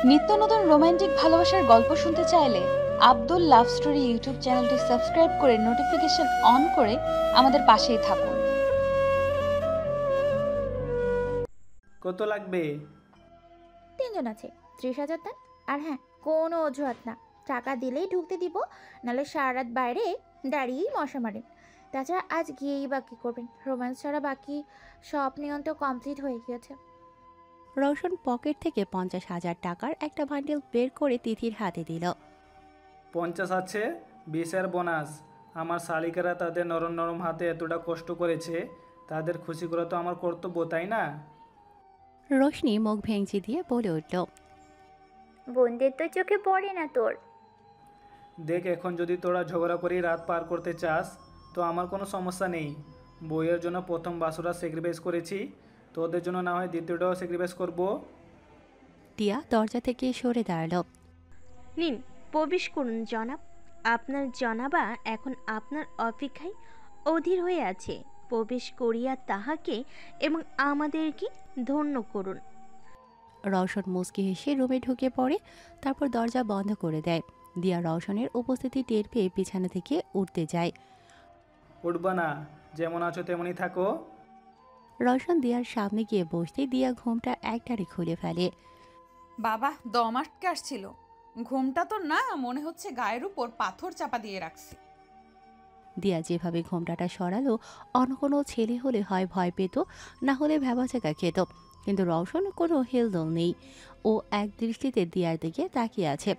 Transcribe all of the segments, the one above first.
নিত্য নতুন রোমান্টিক ভালোবাসার গল্প শুনতে চাইলে আব্দুল লাভ স্টোরি ইউটিউব চ্যানেলটি সাবস্ক্রাইব করে নোটিফিকেশন অন করে আমাদের পাশেই থাকুন। কত লাগবে? 3 জন আছে, 30,000 দেন। আর হ্যাঁ, কোনো অজুহাত না, টাকা দিলেই ঢুকতে দিব, নাহলে সারা রাত বাইরে দাঁড়িয়েই মশা মারেন। তাছাড়া আজ গিয়েই বা কী করবেন? রোম্যান্স ছাড়া বাকি সব নিয়ম তো কমপ্লিট হয়ে গিয়েছে। রওশন পকেট থেকে 50,000 টাকার একটা বান্ডেল বের করে তিথির হাতে দিল। 50 আছে, 20-এর বোনাস। আমার শালিকারা তাদের নরম নরম হাতে এতটা কষ্ট করেছে, তাদের খুশি করা তো আমার কর্তব্য, তাই না? রোশনি মুখ ভেঙচি দিয়ে বলে উঠল, বোনদের তো চোখে পড়ে না তোর। দেখ, এখন যদি তোরা ঝগড়া করে রাত পার করতে চাস তো আমার কোনো সমস্যা নেই। বইয়ের জন্য প্রথম বাসুরা স্যাক্রিফাইস করেছি, তোদের জন্য না হয় দ্বিতীয়টাও স্যাক্রিফাইস করবো। টিয়া দরজা থেকে সরে দাঁড়ালো। নিন, প্রবেশ করুন জনাব। আপনার জনাবা এখন আপনার অপেক্ষায় অধীর হয়ে আছে। প্রবেশ করিয়া তাহাকে এবং আমাদেরকে ধন্য করুন। রওশন মুচকি হেসে রুমে ঢুকে পড়ে, তারপর দরজা বন্ধ করে দেয়। দিয়া রওশনের উপস্থিতি টের পেয়ে বিছানা থেকে উঠতে যায়। উঠবা না, যেমন আছো তেমনই থাকো। রওশন দিয়ার সামনে গিয়ে বসতে দিয়া ঘুমটা একটারে খুলে ফেলে। বাবা, দম আটকে আসছিল। ঘুমটা তো না, মনে হচ্ছে গায়ের উপর পাথর চাপা দিয়ে রাখছি। দিয়া যেভাবে ঘোমটাটা সরালো, অন্য কোনো ছেলে হলে হয় ভয় পেত, না হলে ভ্যাবাচাকা খেত, কিন্তু রওশন কোনো হেলদোল নেই। ও এক দৃষ্টিতে দিয়ার দিকে তাকিয়ে আছে।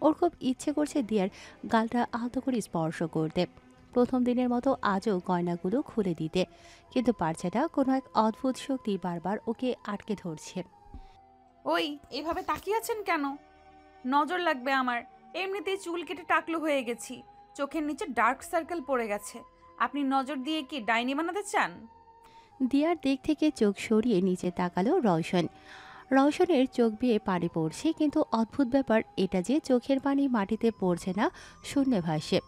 ওর খুব ইচ্ছে করছে দিয়ার গালটা আলতো করে স্পর্শ করতে, প্রথম দিনের মতো আজও গয়নাগুলো খুলে দিতে, কিন্তু পারছে না। কোনো এক অদ্ভুত শক্তি বারবার ওকে আটকে ধরছে। ওই, এভাবে তাকিয়ে আছেন কেন? নজর লাগবে আমার। এমনিতেই চুল কেটে টাকলু হয়ে গেছি, চোখের নিচে ডার্ক সার্কেল পড়ে গেছে। আপনি নজর দিয়ে কি ডাইনি বানাতে চান? দিয়ার দিক থেকে চোখ সরিয়ে নিচে তাকালো রওশন। রওশনের চোখ বেয়ে পানি পড়ছে, কিন্তু অদ্ভুত ব্যাপার এটা যে চোখের পানি মাটিতে পড়ছে না, শূন্যে ভাসে।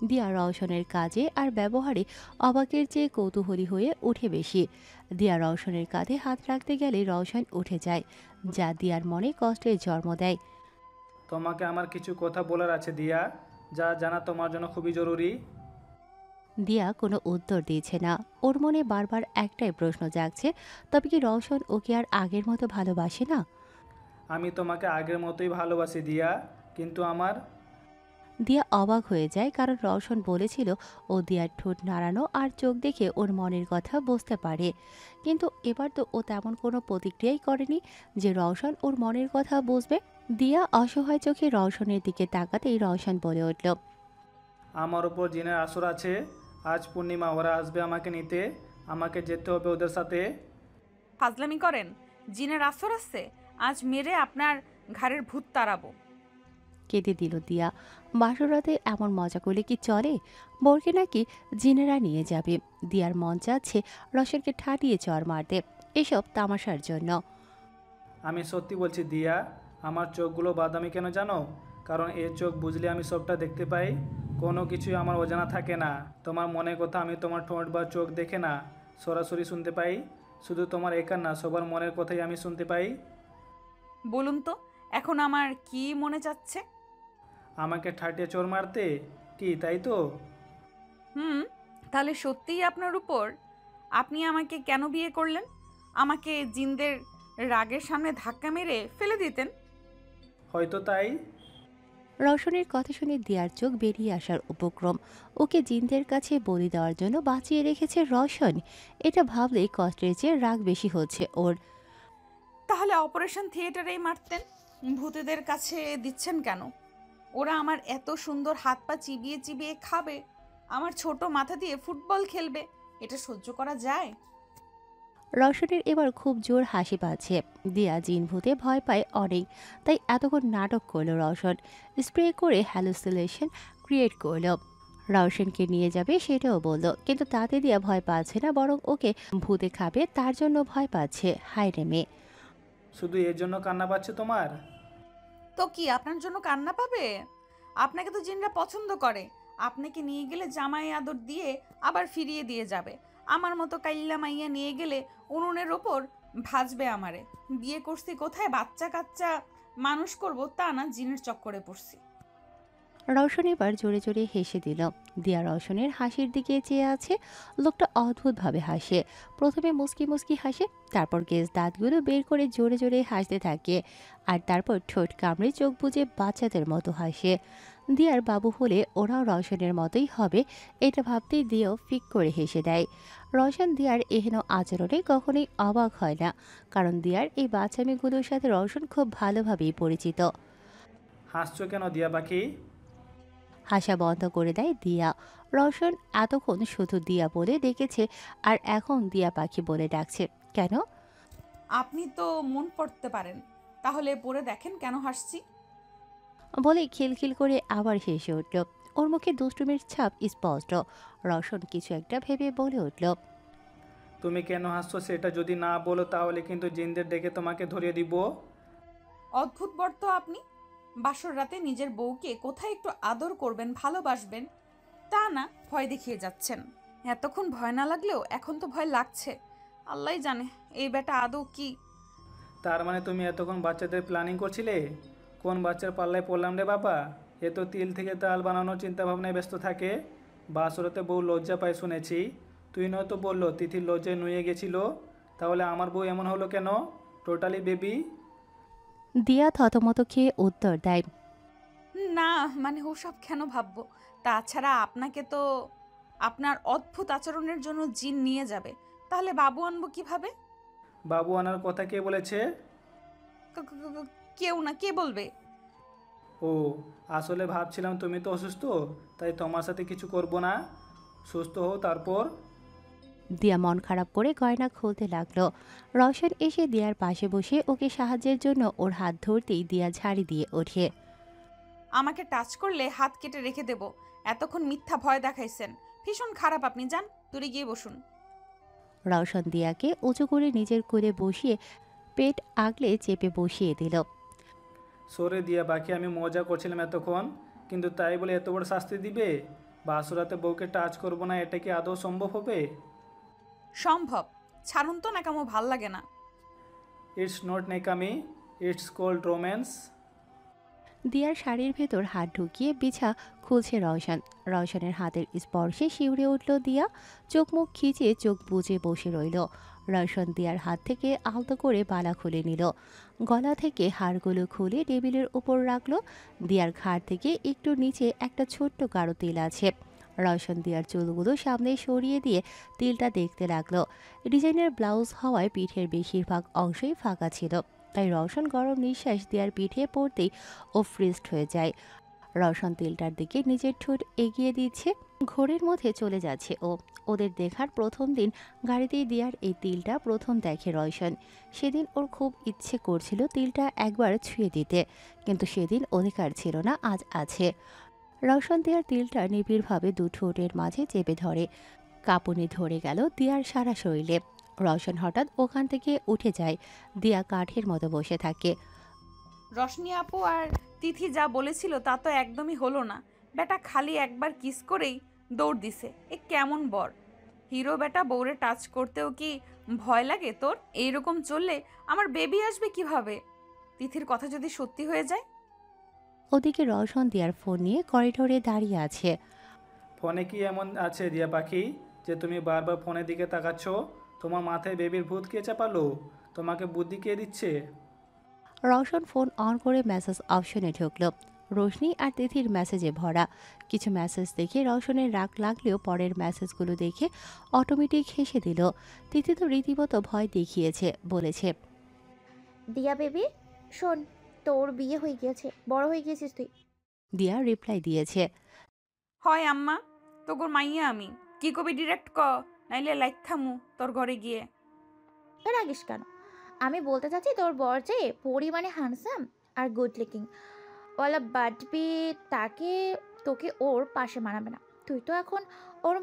দিয়া রওশনের কাজে আর ব্যবহারে অবাকের চেয়ে কৌতূহলী হয়ে উঠে বেশি। দিয়া রওশনের কাঁধে হাত রাখতে গেলে রওশন উঠে যায়, যা দিয়ার মনে কষ্টের জন্ম দেয়। তোমাকে আমার কিছু কথা বলার আছে দিয়া, যা জানা তোমার জন্য খুবই জরুরি। দিয়া কোনো উত্তর দিচ্ছে না। ওর মনে বারবার একটাই প্রশ্ন জাগছে, তবে কি রওশন ওকে আর আগের মতো ভালোবাসে না? আমি তোমাকে আগের মতোই ভালোবাসি দিয়া, কিন্তু আমার দিয়া অবাক হয়ে যায়, কারণ রওশন বলেছিল ও দিয়ার ঠোঁট নাড়ানো আর চোখ দেখে ওর মনের কথা বুঝতে পারে, কিন্তু এবার তো ও তেমন কোনো প্রতিক্রিয়াই করেনি যে রওশন ওর মনের কথা বুঝবে। দিয়া অসহায় চোখে রওশনের দিকে তাকাতেই রওশন বলে উঠল, আমার ওপর জিনের আসর আছে। আজ পূর্ণিমা, ওরা আসবে আমাকে নিতে, আমাকে যেতে হবে ওদের সাথে। ফাজলামি করেন? জিনের আসর আছে? আজ মেরে আপনার ঘাড়ের ভূত তাড়াবো। কেঁদে দিল দিয়া। বাসরাতে এমন মজা করলে কি চলে? বোরকে নাকি জিনেরা নিয়ে যাবে। দিয়ার মন চাচ্ছে রওশনকে ঠাটিয়ে চর মারতে, এসব তামাশার জন্য। আমি সত্যি বলছি দিয়া, আমার চোখগুলো বাদামি কেন জানো? কারণ এই চোখ বুঝলে আমি সবটা দেখতে পাই, কোনো কিছুই আমার অজানা থাকে না। তোমার মনের কথা আমি তোমার ঠোঁট বা চোখ দেখে না, সরাসরি শুনতে পাই। শুধু তোমার একার না, সবার মনের কথাই আমি শুনতে পাই। বলুন তো, এখন আমার কি মনে চাচ্ছে? আমাকে ঠাটিয়ে চোর মারতে, কি তাই তো? তাহলে সত্যিই আপনার উপর? আপনি আমাকে কেন বিয়ে করলেন? আমাকে জিনদের রাগের সামনে ধাক্কা মেরে ফেলে দিতেন। হয়তো তাই। রওশনের কথা শুনে দিয়ার চোখ বেরিয়ে আসার উপক্রম। ওকে জিনদের কাছে বলি দেওয়ার জন্য বাঁচিয়ে রেখেছে রওশন, এটা ভাবলেই কষ্টের চেয়ে রাগ বেশি হচ্ছে ওর। তাহলে অপারেশন থিয়েটারেই মারতেন। ভূতেদের কাছে দিচ্ছেন কেন? ওরা আমার এত সুন্দর হাত পা চিবিয়ে চিবিয়ে খাবে, আমার ছোট মাথা দিয়ে ফুটবল খেলবে, এটা সহ্য করা যায়? রওশনের এবার খুব জোর হাসি পাচ্ছে। দিয়া জিন ভূতে ভয় পায় অনেক, তাই এতক্ষণ নাটক করলো রওশন, স্প্রে করে হ্যালুসিনেশন ক্রিয়েট করলো। রওশনকে নিয়ে যাবে সেটাও বলল, কিন্তু তাতে দিয়া ভয় পাচ্ছে না, বরং ওকে ভূতে খাবে তার জন্য ভয় পাচ্ছে। হায় রে মেয়ে! শুধু এর জন্য কান্না পাচ্ছে তোমার? তো কি আপনার জন্য কান্না পাবে? আপনাকে তো জিনরা পছন্দ করে। আপনাকে নিয়ে গেলে জামাই আদর দিয়ে আবার ফিরিয়ে দিয়ে যাবে। আমার মতো কাইল্লা মাইয়া নিয়ে গেলে উনুনের ওপর ভাজবে আমারে। বিয়ে করছি কোথায়? বাচ্চা কাচ্চা মানুষ করব তা না, জিনের চক্করে পড়ছি। রওশন এবার জোরে জোরে হেসে দিল। দিয়া রওশনের হাসির দিকে চেয়ে আছে। লোকটা অদ্ভুতভাবে হাসে। প্রথমে মুচকি মুচকি হাসে, তারপর গেজ দাঁতগুলো বের করে জোরে জোরে হাসতে থাকে, আর তারপর ঠোঁট কামড়ে চোখ বুজে বাচ্চাদের মতো হাসে। দিয়ার বাবু হলে ওরাও রওশনের মতোই হবে, এটা ভাবতেই দিয়াও ফিক করে হেসে দেয়। রওশন দিয়ার এহেন আচরণে কখনোই অবাক হয় না, কারণ দিয়ার এই বাচ্চামেয়েগুলোর সাথে রওশন খুব ভালোভাবেই পরিচিত। হাসছো কেন দিয়া পাখি? হাসা বন্ধ করে দেয় দিয়া। রওশন এতক্ষণ শুধু দিয়া বলে ডেকেছে, আর এখন দিয়া পাখি বলে ডাকছে কেন? আপনি তো মন পড়তে পারেন, তাহলে পড়ে দেখেন কেন হাসছি। বলে খিলখিল করে আবার হেসে উঠল। ওর মুখে দুষ্টুমির ছাপ স্পষ্ট। রওশন কিছু একটা ভেবে বলে উঠল, তুমি কেন হাসছো সেটা যদি না বলো তাহলে কিন্তু জিনদের ডেকে তোমাকে ধরিয়ে দিব। অদ্ভুত বর তো আপনি। বাসর রাতে নিজের বউকে কোথায় একটু আদর করবেন, ভালোবাসবেন, তা না ভয় দেখিয়ে যাচ্ছেন। এতক্ষণ ভয় না লাগলেও এখন তো ভয় লাগছে। আল্লাহই জানে এই বেটা আদৌ কি। তার মানে তুমি এতক্ষণ বাচ্চাদের প্ল্যানিং করছিলে? কোন বাচ্চার পাল্লায় পড়লাম রে বাবা? এ তো তিল থেকে তাল বানানোর চিন্তাভাবনায় ব্যস্ত থাকে। বাসরতে বউ লজ্জা পায় শুনেছি। তুই নয়তো বললো তিথির লজ্জায় নুয়ে গেছিল, তাহলে আমার বউ এমন হলো কেন? Totally baby. দিয়া থতমত খেয়ে উত্তর দেয়, না মানে ওসব কেন ভাববো। তাছাড়া আপনাকে তো আপনার অদ্ভুত আচরণের জন্য জিন নিয়ে যাবে, তাহলে বাবু আনবো কিভাবে? বাবু আনার কথা কে বলেছে? কেউ না, কে বলবে? ও, আসলে ভাবছিলাম তুমি তো অসুস্থ, তাই তোমার সাথে কিছু করব না। সুস্থ হও তারপর। দিয়া মন খারাপ করে গয়না খুলতে লাগলো। রওশন এসে দিয়ার পাশে বসে ওকে সাহায্যের জন্য ওর হাত ধরতেই দিয়া ঝাড়ি দিয়ে ওঠে। আমাকে টাচ করলে হাত কেটে রেখে দেব। এতক্ষণ মিথ্যা ভয় দেখাইছেন, ভীষণ খারাপ আপনি। যান দূরে গিয়ে বসুন। রওশন দিয়াকে উঁচু করে নিজের কোলে বসিয়ে পেট আগলে চেপে বসিয়ে দিল। সরে দিয়া বাকি, আমি মজা করছিলাম এতক্ষণ, কিন্তু তাই বলে এত বড় শাস্তি দিবে? বাসরাতে বউকে টাচ করবো না, এটা কি আদৌ সম্ভব হবে? সম্ভব। ছাড়ুন তো, নাকামো ভাল লাগে না। ইটস নট নেকামি, ইটস কল্ড রোম্যান্স। দিয়ার শাড়ির ভেতর হাত ঢুকিয়ে বিছা খুলছে রওশন। রওশনের হাতের স্পর্শে শিউরে উঠল দিয়া। চোখ মুখ খিচে চোখ বুজে বসে রইল। রওশন দিয়ার হাত থেকে আলতো করে বালা খুলে নিল। গলা থেকে হাড়গুলো খুলে টেবিলের উপর রাখলো। দিয়ার ঘাড় থেকে একটু নিচে একটা ছোট্ট গাঢ় তিল আছে। রওশন দিয়ার চুলগুলো সামনে সরিয়ে দিয়ে তিলটা দেখতে লাগলো। ডিজাইনের ব্লাউজ হওয়ায় পিঠের বেশিরভাগ অংশই ফাঁকা ছিল, তাই রওশন গরম নিঃশ্বাস দেওয়ার পিঠে পড়তেই ও ফ্রিজড হয়ে যায়। রওশন তিলটার দিকে নিজের ঠোঁট এগিয়ে দিচ্ছে। ঘোরের মধ্যে চলে যাচ্ছে ও। ওদের দেখার প্রথম দিন গাড়িতেই দিয়ার এই তিলটা প্রথম দেখে রওশন। সেদিন ওর খুব ইচ্ছে করছিল তিলটা একবার ছুঁয়ে দিতে, কিন্তু সেদিন অধিকার ছিল না, আজ আছে। রওশন দিয়ার তিলটা নিবিড়ভাবে দু ঠোঁটের মাঝে চেপে ধরে। কাঁপুনি ধরে গেল দিয়ার সারা শরীরে। রওশন হঠাৎ ওখান থেকে উঠে যায়। দিয়া কাঠের মতো বসে থাকে। রশনি আপু আর তিথি যা বলেছিল তা তো একদমই হলো না। বেটা খালি একবার কিস করেই দৌড় দিছে। এ কেমন বর? হিরো বেটা বউরে টাচ করতেও কি ভয় লাগে তোর? এইরকম চললে আমার বেবি আসবে কিভাবে? তিথির কথা যদি সত্যি হয়ে যায়? ওদিকে রওশন দিয়ার ফোন নিয়ে করিডোরে দাঁড়িয়ে আছে। ফোনে কি এমন আছে দিয়া পাখি যে তুমি বারবার ফোনের দিকে তাকাচ্ছ? তোমার মাথায় বেবির ভূত কে চাপালো? তোমাকে বুদ্ধি কে দিচ্ছে? রওশন ফোন অন করে মেসেজ অপশনে ঢুকল। রোশনি আর তিথির মেসেজে ভরা। কিছু মেসেজ দেখে রওশনের রাগ লাগলেও পরের মেসেজগুলো দেখে অটোমেটিক হেসে দিল। তিথি তো রীতিমতো ভয় দেখিয়েছে, বলেছে, দিয়া বেবি শোন, তোর বিয়ে হয়ে গিয়েছে, বড় হয়ে গিয়েছিস তুই। দিয়া রিপ্লাই দিয়েছে, হয় আম্মা, তোগোর মাইয়া আমি। কি কবি ডিরেক্ট ক, নাইলে লাইক থামু তোর ঘরে গিয়ে। রাগিস কেন? আমি বলতে চাচ্ছি তোর বর যে পরিমাণে হ্যান্ডসাম আর গুড লুকিং ওয়ালা বাটবি, তাকে তোকে ওর পাশে মানাবে না। তুই তো এখন ওর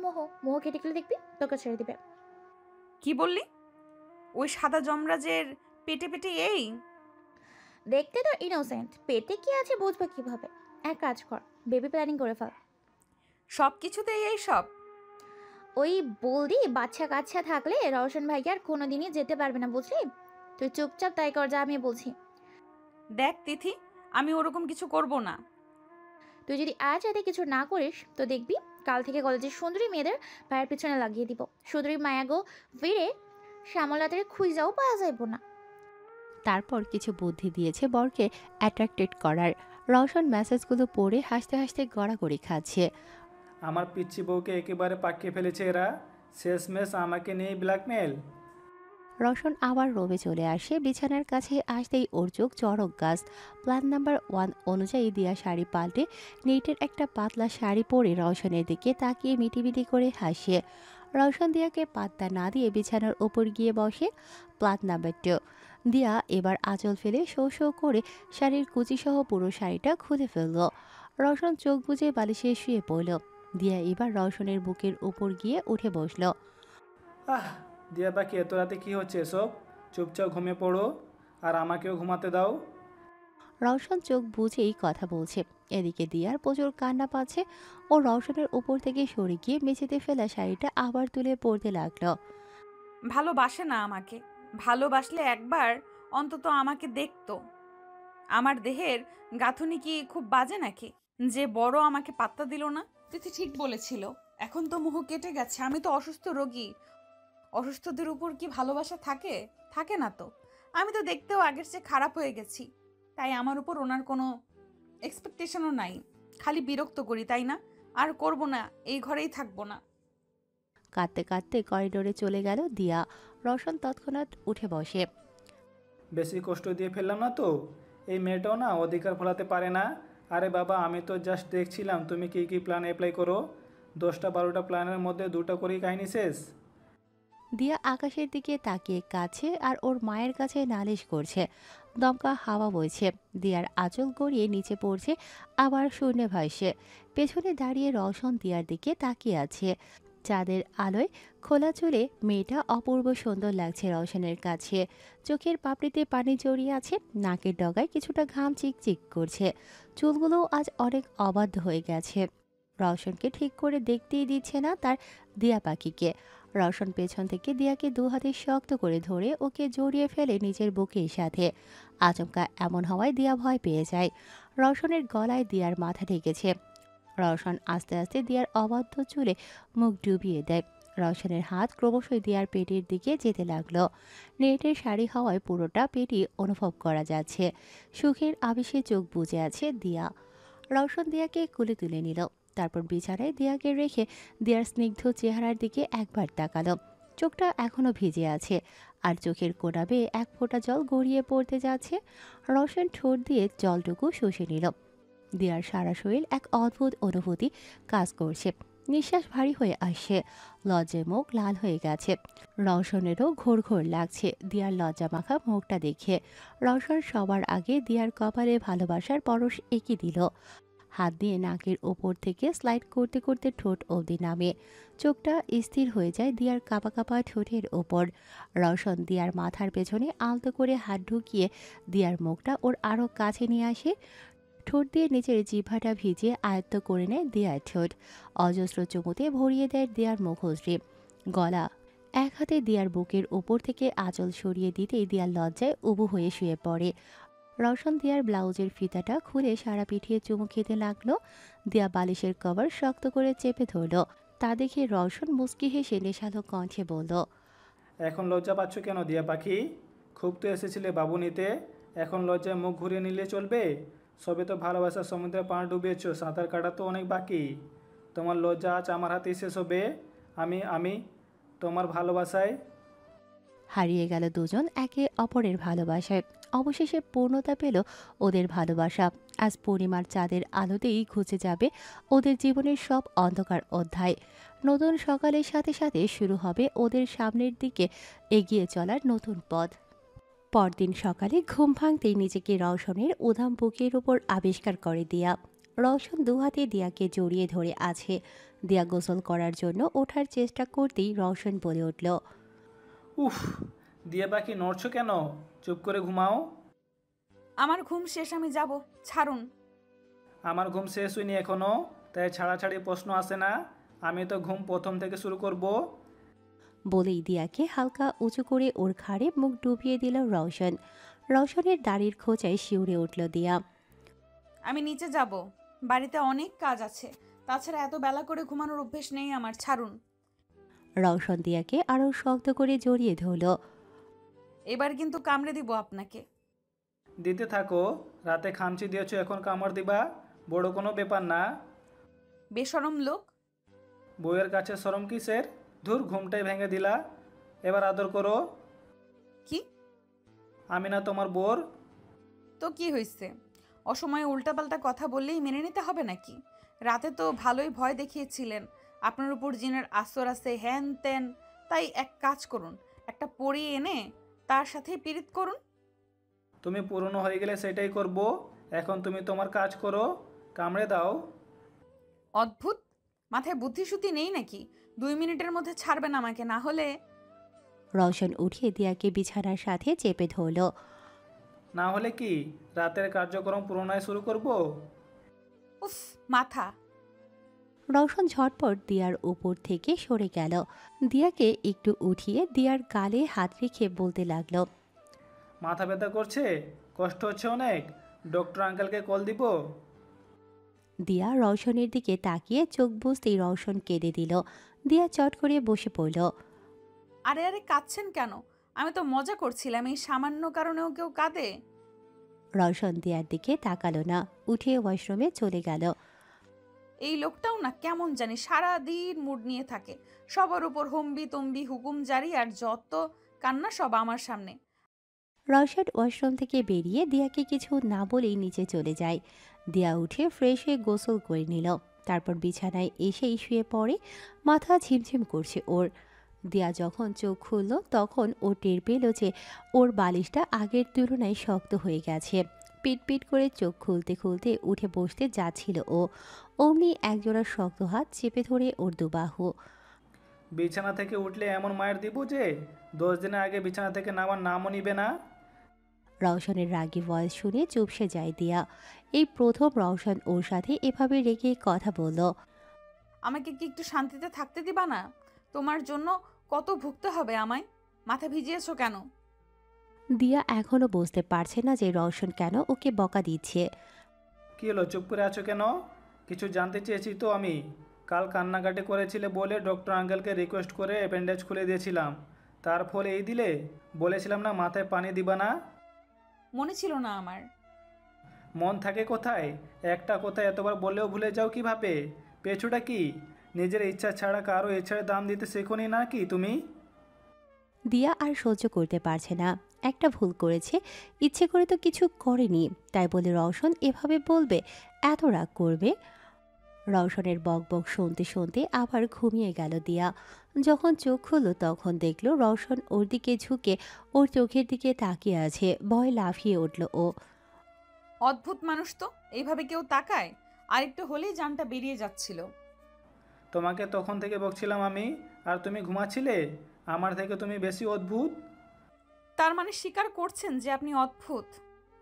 মোহ কেটে গেলে দেখবি তোকে ছেড়ে দিবে। কি বললি? ওই সাদা যমরাজের পেটে পেটে এই? দেখতে তো ইনোসেন্ট, পেটে কি আছে বুঝবে কিভাবে? এক কাজ কর, বেবি প্ল্যানিং করে ফেল। সব কিছুতেই এই সব? ওই বলদি বাচ্চা কাচ্চা থাকলে রওশন ভাইকে আর কোনোদিনই যেতে পারবে না, বুঝলি? তুই চুপচাপ তাই কর যা আমি বলছি। দেখ তিথি, আমি ওরকম কিছু করব না। তুই যদি আজ রাতে কিছু না করিস তো দেখবি কাল থেকে কলেজের সুন্দরী মেয়েদের পায়ের পিছনে লাগিয়ে দিব। সুন্দরী মায়াগো ফিরে শ্যামলাদের খুঁজাও পাওয়া যাইব না। তারপর কিছু বুদ্ধি দিয়েছে বরকে অ্যাট্রাক্টেড করার। রওশন মেসেজগুলো পড়ে হাসতে হাসতে গড়াগড়ি খাচ্ছে। আমার পিচ্ছি বউকে একেবারে পাকিয়ে ফেলেছে এরা, শেষমেশ আমাকে নিয়ে ব্ল্যাকমেল। রওশন আবার রোমে চলে আসে। বিছানার কাছে আসতেই ওর চোখ চড়ক গাছ। প্ল্যান নাম্বার 1 অনুযায়ী দিয়া শাড়ি পাল্টে নেটের একটা পাতলা শাড়ি পরে রওশনের দিকে তাকিয়ে মিটিমিটি করে হাসে। রওশন দিয়াকে পাত্তা না দিয়ে বিছানার ওপর গিয়ে বসে। প্ল্যান নাম্বার 2 দিয়া এবার আঁচল ফেলে শো শো করে শাড়ির কুচিসহ পুরো শাড়িটা খুলে ফেলল। রওশন চোখ বুজে বালিশে শুয়ে পড়ল। দিয়া এবার রওশনের বুকের উপর গিয়ে উঠে বসল। আহ দিয়া পাখি, এত রাতে কী হচ্ছে এসব? চুপচাপ ঘুমিয়ে পড়ো আর আমাকেও ঘুমাতে দাও। রওশন চোখ বুঝেই কথা বলছে। এদিকে দিয়ার প্রচুর কান্না পাচ্ছে। ও রওশনের উপর থেকে সরে গিয়ে মেঝেতে ফেলা শাড়িটা আবার তুলে পরতে লাগলো। ভালোবাসে না আমাকে। ভালোবাসলে একবার অন্তত আমাকে দেখতো। আমার দেহের গাঁথুনি কি খুব বাজে নাকি যে বড় আমাকে পাত্তা দিল না? তিথি ঠিক বলেছিল, এখন তো মোহ কেটে গেছে। আমি তো অসুস্থ রোগী। অসুস্থদের উপর কি ভালোবাসা থাকে? থাকে না তো। আমি তো দেখতেও আগের চেয়ে খারাপ হয়ে গেছি। তাই আমার উপর ওনার কোনো এক্সপেকটেশনও নাই। খালি বিরক্ত করি, তাই না? আর করব না, এই ঘরেই থাকবো না। কাঁদতে কাঁদতে করিডোরে চলে গেল দিয়া। রওশন তৎক্ষণাৎ উঠে বসে। বেশি কষ্ট দিয়ে ফেললাম না তো? এই মেয়েটাও না অধিকার ফলাতে পারে না। আরে বাবা, আমি তো জাস্ট দেখছিলাম তুমি কী কী প্ল্যান অ্যাপ্লাই করো। 10টা-12টা প্ল্যানের মধ্যে 2টা করেই কাহিনী শেষ। দিয়া আকাশের দিকে তাকিয়ে কাছে আর ওর মায়ের কাছে নালিশ করছে। দমকা হাওয়া বইছে। দিয়ার আঁচল গড়িয়ে নিচে পড়ছে, আবার শূন্যে ভাসছে। পেছনে দাঁড়িয়ে রওশন দিয়ার দিকে তাকিয়ে আছে। চাঁদের আলোয় খোলা চুলে মেয়েটা অপূর্ব সুন্দর লাগছে রওশনের কাছে। চোখের পাপড়িতে পানি জড়িয়ে আছে, নাকের ডগায় কিছুটা ঘাম চিকচিক করছে। চুলগুলো আজ অনেক অবাধ্য হয়ে গেছে। রওশনকে ঠিক করে দেখতেই দিচ্ছে না তার দিয়া পাখিকে। রওশন পেছন থেকে দিয়াকে দু হাতে শক্ত করে ধরে ওকে জড়িয়ে ফেলে নিজের বুকের সাথে। আচমকা এমন হওয়ায় দিয়া ভয় পেয়ে যায়। রওশনের গলায় দিয়ার মাথা ঠেকেছে। রওশন আস্তে আস্তে দিয়ার অবাধ্য চুলে মুখ ডুবিয়ে দেয়। রওশনের হাত ক্রমশই দিয়ার পেটের দিকে যেতে লাগলো। নেটের শাড়ি হওয়ায় পুরোটা পেটই অনুভব করা যাচ্ছে। সুখের আবেশে চোখ বুজে আছে দিয়া। রওশন দিয়াকে কোলে তুলে নিল। তারপর বিছানায় দিয়াকে রেখে দিয়ার স্নিগ্ধ চেহারার দিকে একবার তাকালো। চোখটা এখনো ভিজে আছে আর চোখের কোনা বেয়ে এক ফোঁটা জল গড়িয়ে পড়তে যাচ্ছে। রওশন ঠোঁট দিয়ে জলটুকু শুষে নিল। দিয়ার সারা শরীর এক অদ্ভুত অনুভূতি কাজ করছে। নিঃশ্বাস ভারী হয়ে আসছে। লজ্জায় মুখ লাল হয়ে গেছে। রওশনেরও ঘোর ঘোর লাগছে দিয়ার লজ্জা মাখা মুখটা দেখে। রওশন সবার আগে দিয়ার কপালে ভালোবাসার পরশ এঁকে দিল। হাত দিয়ে নাকের ওপর থেকে স্লাইড করতে করতে ঠোঁট অবধি নামে। চোখটা স্থির হয়ে যায় দিয়ার কাঁপা কাঁপা ঠোঁটের ওপর। রওশন দিয়ার মাথার পেছনে আলতো করে হাত ঢুকিয়ে দিয়ার মুখটা ওর আরও কাছে নিয়ে আসে। ঠোঁট দিয়ে নিচের জিভাটা ভিজিয়ে আয়ত্ত করে নেয় দিয়ার ঠোঁট। অজস্র চুমুতে ভরিয়ে দেয় দিয়ার মুখশ্রী। গলা এক হাতে দিয়ার বুকের ওপর থেকে আঁচল সরিয়ে দিতেই দিয়ার লজ্জায় উবু হয়ে শুয়ে পড়ে। রওশন দিয়ার ব্লাউজের ফিতাটা খুলে সারা পিঠিয়ে চুমু খেতে লাগলো। দিয়া বালিশের কভার শক্ত করে চেপে ধরল। তা দেখে রওশন মুচকি হেসে নেশালো কণ্ঠে বলল, এখন লজ্জা পাচ্ছ কেন দিয়া পাখি? খুব তো এসেছিলে বাবু নিতে, এখন লজ্জায় মুখ ঘুরিয়ে নিলে চলবে? সবে তো ভালোবাসার সমুদ্রে পা ডুবিয়েছ, সাঁতার কাটা তো অনেক বাকি। তোমার লজ্জা আজ আমার হাতেই শেষ হবে। আমি তোমার ভালোবাসায় হারিয়ে গেল দুজন একে অপরের ভালোবাসায়। অবশেষে পূর্ণতা পেল ওদের ভালোবাসা। আজ পূর্ণিমার চাঁদের আলোতেই ঘুচে যাবে ওদের জীবনের সব অন্ধকার অধ্যায়। নতুন সকালের সাথে সাথে শুরু হবে ওদের সামনের দিকে এগিয়ে চলার নতুন পথ। পরদিন সকালে ঘুম ভাঙতেই নিজেকে রওশনের উধাম বুকের উপর আবিষ্কার করে দিয়া। রওশন দুহাতে দিয়াকে জড়িয়ে ধরে আছে। দিয়া গোসল করার জন্য ওঠার চেষ্টা করতেই রওশন বলে উঠল, উফ, দিয়া পাখি নড়ছো কেন? চুপ করে ঘুমাও। আমার ঘুম শেষ, আমি যাব, ছাড়ুন। আমার ঘুম শেষ হয়নি এখনো, তাই ছাড়াছাড়ি প্রশ্ন আসে না। আমি তো ঘুম প্রথম থেকে শুরু করব। বলেই দিয়াকে হালকা উঁচু করে ওর ঘাড়ে মুখ ডুবিয়ে দিল রওশন। রওশনের দাড়ির খোঁচায় শিউরে উঠল দিয়া। আমি নিচে যাব, বাড়িতে অনেক কাজ আছে। তাছাড়া এত বেলা করে ঘুমানোর অভ্যেস নেই আমার, ছাড়ুন। রওশন দিয়াকে আরও শক্ত করে জড়িয়ে ধরল। এবার কিন্তু কামড়ে দিব আপনাকে। দিতে থাকো, রাতে খামচি দিয়েছো, এখন কামড় দিবা? বড় কোনো ব্যাপার না। বেশরম লোক। বউয়ের কাছে শরম কিসের? ধুর, ঘুমটাই ভেঙে দিলা। এবার আদর করো। কি? আমি না তোমার বোর? তো কি হয়েছে? অসময়ে উল্টাপাল্টা কথা বললেই মেনে নিতে হবে নাকি? রাতে তো ভালোই ভয় দেখিয়েছিলেন, আপনার উপর জিনের আসর আছে, হ্যান ত্যান। তাই এক কাজ করুন, একটা পরী এনে তার সাথেই পীড়িত করুন। তুমি পুরনো হয়ে গেলে সেটাই করব। এখন তুমি তোমার কাজ করো, কামড়ে দাও। অদ্ভুত, মাথায় বুদ্ধিশুদ্ধি নেই নাকি? 2 মিনিটের মধ্যে ছাড়বেন আমাকে, না হলে। রওশন উঠিয়ে দিয়াকে বিছানার সাথে চেপে ধরল। না হলে কি রাতের কার্যক্রম পুনরায় শুরু করব? উফ, মাথা। রওশন ঝটপট দিয়ার উপর থেকে সরে গেল। দিয়াকে একটু উঠিয়ে দিয়ার গালে হাত রেখে বলতে লাগলো, মাথা ব্যথা করছে? কষ্ট হচ্ছে অনেক? ডক্টর আঙ্কেলকে কল দিব? দিয়া রওশনের দিকে তাকিয়ে চোখ বুজতেই রওশন কেঁদে দিল। দিয়া চট করে বসে পড়ল। আরে আরে, কাঁদছেন কেন? আমি তো মজা করছিলাম, এই সামান্য কারণেও কেউ কাঁদে? রওশন দিয়ার দিকে তাকালো না, উঠে ওয়াশরুমে চলে গেল। এই লোকটাও না কেমন জানি সারা দিন মুড নিয়ে থাকে, সবার উপর হম্বি তম্বি হুকুম জারি, আর যত কান্না সব আমার সামনে। রওশন ওয়াশরুম থেকে বেরিয়ে দিয়াকে কিছু না বলেই নিচে চলে যায়। দিয়া উঠে ফ্রেশ হয়ে গোসল করে নিল। তারপর বিছানায় এসেই শুয়ে পড়ে। মাথা ঝিমঝিম করছে ওর। দিয়া যখন চোখ খুলল তখন ও টের পেল যে ওর বালিশটা আগের তুলনায় শক্ত হয়ে গেছে। পিট পিট করে চোখ খুলতে খুলতে উঠে বসতে যাচ্ছিল ও, অমনি একজোড়া শক্ত হাত চেপে ধরে ওর দুবাহু। বিছানা থেকে উঠলে এমন মায়ের দিব যে 10 দিনের আগে বিছানা থেকে নামার নামও নিবে না। রওশনের রাগী ভয়েস শুনে চুপসে যায় দিয়া। এই প্রথম রওশন ওর সাথে এভাবে রেগে কথা বলল। আমাকে কি একটু শান্তিতে থাকতে দিবা না? তোমার জন্য কত ভুগতে হবে আমায়। মাথা ভিজিয়েছো কেন? দিয়া এখনো বুঝতে পারছে না যে রওশন কেন ওকে বকা দিচ্ছে। কি হলো, চুপ করে আছো কেন? কিছু জানতে চেয়েছি তো আমি। কাল কান্নাকাটি করেছিলে বলে ডক্টর আঙ্কেলকে রিকোয়েস্ট করে ব্যান্ডেজ খুলে দিয়েছিলাম, তার ফলে এই দিলে? বলেছিলাম না মাথায় পানি দিবা না? মনে ছিল না আমার। মন থাকে কোথায়? একটা কথা এতবার বললেও ভুলে যাও কিভাবে? পেছুটা কি? নিজের ইচ্ছা ছাড়া কারো ইচ্ছার দাম দিতে শেখোনি না কি তুমি? দিয়া আর সহ্য করতে পারছে না। একটা ভুল করেছে, ইচ্ছে করে তো কিছু করেনি, তাই বলে রওশন এভাবে বলবে, এত রাগ করবে? রওশনের বক বক শুনতে শুনতে আবার ঘুমিয়ে গেল দিয়া। যখন চোখ খুলল তখন দেখল রওশন ওর দিকে ঝুঁকে ওর চোখের দিকে তাকিয়ে আছে। ভয় লাফিয়ে উঠল ও। অদ্ভুত মানুষ তো, এইভাবে কেউ তাকায়? আরেকটু হলেই জানটা বেরিয়ে যাচ্ছিল। তোমাকে তখন থেকে বকছিলাম আমি, আর তুমি ঘুমাচ্ছিলে। আমার থেকে তুমি বেশি অদ্ভুত। তার মানে স্বীকার করছেন যে আপনি অদ্ভুত?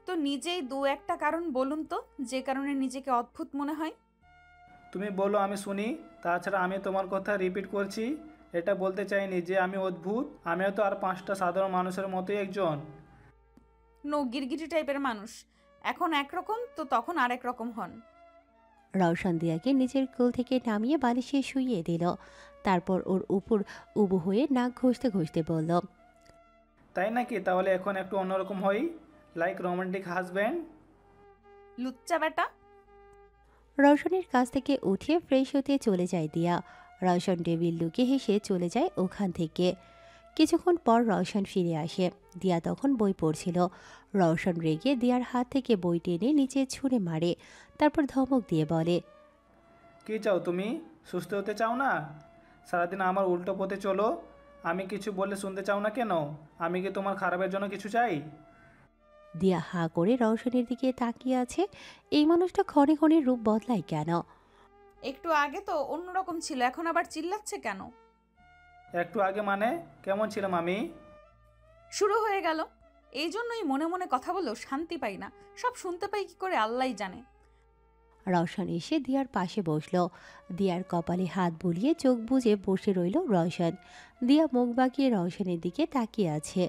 তো নিজেই 2-1টা কারণ বলুন তো, যে কারণে নিজেকে অদ্ভুত মনে হয়। তুমি বলো, আমি শুনি। তাছাড়া আমি তোমার কথা রিপিট করছি, এটা বলতে চাইনি যে আমি অদ্ভুত। আমিও তো আর 5টা সাধারণ মানুষের মতোই একজন। নো, গিরগিটি টাইপের মানুষ। এখন একরকম তো তখন আরেক রকম হন। রওশন দিয়াকে নিজের কোল থেকে নামিয়ে বালিশে শুইয়ে দিল। তারপর ওর উপর উবু হয়ে নাক ঘষতে ঘষতে বলল, তাই নাকি? তাহলে এখন একটু অন্যরকম হই, লাইক রোমান্টিক হাজব্যান্ড। লুচ্চা বেটা। রওশনের কাছ থেকে উঠে ফ্রেশ হতে চলে যায় দিয়া। রওশন টেবিল লুকে হেসে চলে যায় ওখান থেকে। কিছুক্ষণ পর রওশন ফিরে আসে। দিয়া তখন বই পড়ছিল। রওশন রেগে দিয়ার হাত থেকে বই টেনে নিচে ছুঁড়ে মারে। তারপর ধমক দিয়ে বলে, কি চাও তুমি? সুস্থ হতে চাও না? সারাদিন আমার উল্টো পথে চলো। আমি কিছু বললে শুনতে চাও না কেন? আমি কি তোমার খারাপের জন্য কিছু চাই? দিয়া হা করে রওশনের দিকে তাকিয়ে আছে। এই মানুষটা ক্ষণে ক্ষণে রূপ বদলায় কেন? একটু আগে তো অন্যরকম ছিল, এখন আবার চিল্লাচ্ছে কেন? একটু আগে মানে? কেমন ছিলাম আমি? শুরু হয়ে গেল। এই জন্যই মনে মনে কথা বলেও শান্তি পাই না। সব শুনতে পাই কি করে আল্লাহই জানে। রওশন এসে দিয়ার পাশে বসল। দিয়ার কপালে হাত বুলিয়ে চোখ বুজে বসে রইল রওশন। দিয়া মুখ বাঁকিয়ে রওশনের দিকে তাকিয়ে আছে।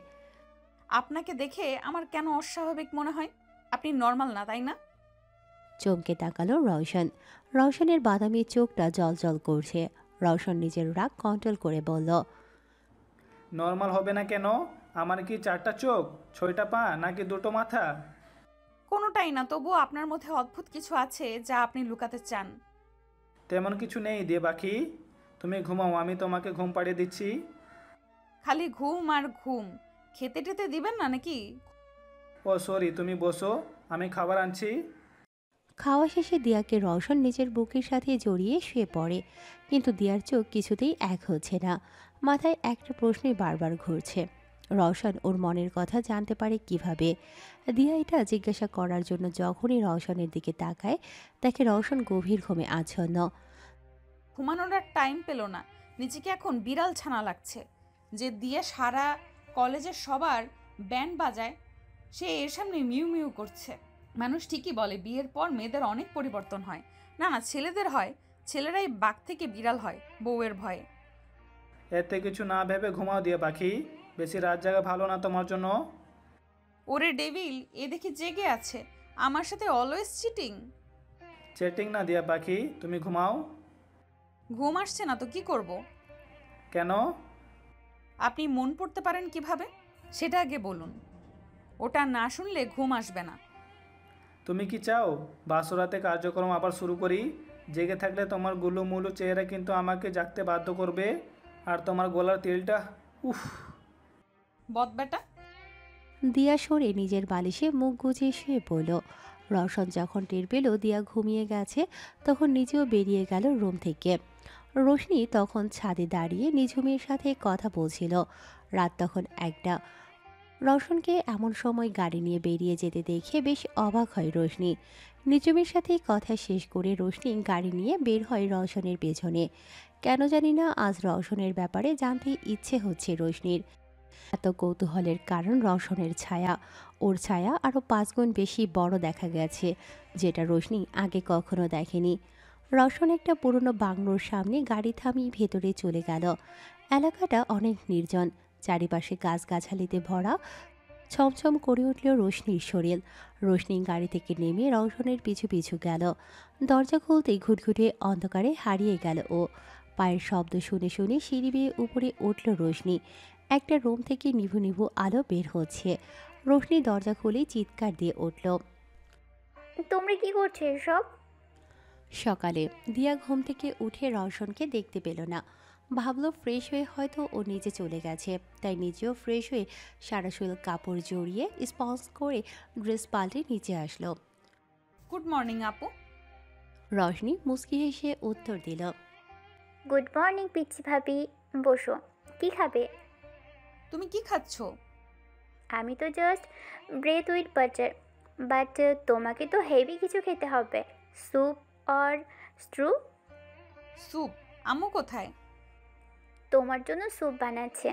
আপনাকে দেখে আমার কেন অস্বাভাবিক মনে হয়? আপনি নর্মাল না, তাই না? চমকে তাকালো রওশন। রওশনের বাদামি চোখটা জলজল করছে। রওশন নিজের রাগ কন্ট্রোল করে বলল, নর্মাল হবে না কেন? আমার কি 4টা চোখ, 6টা পা নাকি 2টো মাথা? কোনোটাই না, তবুও আপনার মধ্যে অদ্ভুত কিছু আছে যা আপনি লুকাতে চান। তেমন কিছু নেই দিয়ে পাখি। তুমি ঘুমাও, আমি তোমাকে ঘুম পাড়িয়ে দিচ্ছি। খালি ঘুম আর ঘুম। খেতে টেতে দিবেন না নাকি? ও সরি, তুমি বসো, আমি খাবার আনছি। খাওয়া শেষে দিয়াকে রওশন নিজের বুকের সাথে জড়িয়ে শুয়ে পড়ে। কিন্তু দিয়ার চোখ কিছুতেই এক হচ্ছে না। মাথায় একটা প্রশ্নই বারবার ঘুরছে, রওশন ওর মনের কথা জানতে পারে কিভাবে। দিয়া এটা জিজ্ঞাসা করার জন্য যখনই রওশনের দিকে তাকায়, দেখে রওশন গভীর ঘুমে আচ্ছন্ন। ঘুমানোর আর টাইম পেল না, নিজেকে এখন বিড়াল ছানা লাগছে। যে দিয়ে সারা কলেজের সবার ব্যান্ড বাজায়, সে এর সামনে মিউ মিউ করছে। মানুষ ঠিকই বলে বিয়ের পর মেয়েদের অনেক পরিবর্তন হয়। না না, ছেলেদের হয়। ছেলেরাই বাঘ থেকে বিড়াল হয় বউয়ের ভয়ে। এতে কিছু না ভেবে ঘুমাও দিয়ে পাখি, বেশি রাত জাগা ভালো না তোমার জন্য। ওরে ডেভিল, এ দেখি জেগে আছে, আমার সাথে অলওয়েজ চিটিং। চেটিং না দিয়া পাখি, তুমি ঘুমাও। ঘুম আসছে না তো কি করব? কেন? আপনি মন পড়তে পারেন কিভাবে সেটা আগে বলুন। ওটা না শুনলে ঘুম আসবে না। তুমি কি চাও বাসরাতে কার্যক্রম আবার শুরু করি? জেগে থাকলে তোমার গুলুমুলু চেহারা কিন্তু আমাকে জাগতে বাধ্য করবে। আর তোমার গলার তেলটা, উফ। বদবেটা। দিয়া সরে নিজের বালিশে মুখ গুজে শুয়ে পড়ল। রওশন যখন টের পেল দিয়া ঘুমিয়ে গেছে, তখন নিজেও বেরিয়ে গেল রুম থেকে। রোশনি তখন ছাদে দাঁড়িয়ে নিঝুমের সাথে কথা বলছিল। রাত তখন 1টা। রওশনকে এমন সময় গাড়ি নিয়ে বেরিয়ে যেতে দেখে বেশ অবাক হয় রোশনি। নিঝুমের সাথে কথা শেষ করে রোশনি গাড়ি নিয়ে বের হয় রওশনের পেছনে। কেন জানি না আজ রওশনের ব্যাপারে জানতে ইচ্ছে হচ্ছে রোশনির। এত কৌতূহলের কারণ রওশনের ছায়া। ওর ছায়া আরও 5 গুণ বেশি বড় দেখা গেছে, যেটা রোশনি আগে কখনো দেখেনি। রওশন একটা পুরনো বাংলোর সামনে গাড়ি থামিয়ে ভেতরে চলে গেল। এলাকাটা অনেক নির্জন, চারিপাশে গাছগাছালিতে ভরা। ছমছম করে উঠল রোশনির শরীর। রোশনি গাড়ি থেকে নেমে রওশনের পিছু পিছু গেল। দরজা খুলতেই ঘুটঘুটে অন্ধকারে হারিয়ে গেল ও। পায়ের শব্দ শুনে শুনে সিঁড়ি বেয়ে উপরে উঠল রোশনি। একটা রুম থেকে নিভু নিভু আলো বের হচ্ছে। রোশনি দরজা খুলেই চিৎকার দিয়ে উঠল। তোমরা কি করছো এসব? সকালে দিয়া ঘুম থেকে উঠে রওশনকে দেখতে পেল না। ভাবলো ফ্রেশ হয়ে হয়তো ও নিচে চলে গেছে, তাই নিজেও ফ্রেশ হয়ে সারা শরীর কাপড় জড়িয়ে স্পঞ্জ করে ড্রেস পাল্টে নিচে আসলো। গুড মর্নিং আপু। রশনি মুচকি হেসে উত্তর দিল, গুড মর্নিং পিচ্ছি ভাবি, বসো। কি খাবে? তুমি কি খাচ্ছ? আমি তো just bread with butter, but তোমাকে তো হেভি কিছু খেতে হবে। Soup or stew? স্যুপ? আম্মু কোথায়? তোমার জন্য স্যুপ বানাচ্ছে।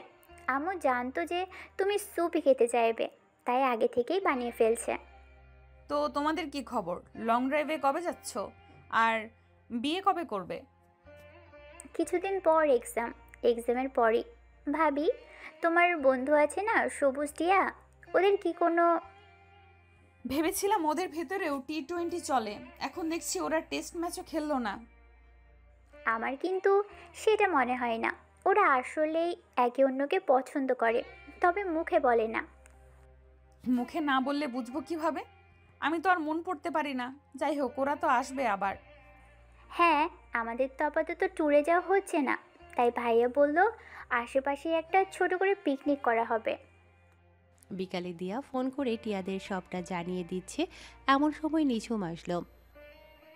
আম্মু জানতো যে তুমি স্যুপই খেতে চাইবে, তাই আগে থেকেই বানিয়ে ফেলছে। তো তোমাদের কি খবর? লং ড্রাইভে কবে যাচ্ছ? আর বিয়ে কবে করবে? কিছুদিন পর এক্সামের পরই। ভাবি, তোমার বন্ধু আছে না সবুজ টিয়া, ওদের কি কোনো... ভেবেছিলাম ওদের ভেতরেও T20 চলে, এখন দেখছি ওরা টেস্ট ম্যাচও খেললো না। আমার কিন্তু সেটা মনে হয় না। ওরা আসলেই একে অন্যকে পছন্দ করে, তবে মুখে বলে না। মুখে না বললে বুঝবো কিভাবে? আমি তো আর মন পড়তে পারি না। যাই হোক, ওরা তো আসবে আবার। হ্যাঁ, আমাদের তো আপাতত ট্যুরে যাওয়া হচ্ছে না, তাই ভাইয়া বলল আশেপাশে একটা ছোট করে পিকনিক করা হবে। বিকালে দিয়া ফোন করে টিয়াদের সবটা জানিয়ে দিচ্ছে। এমন সময় নিঝুম আসলো।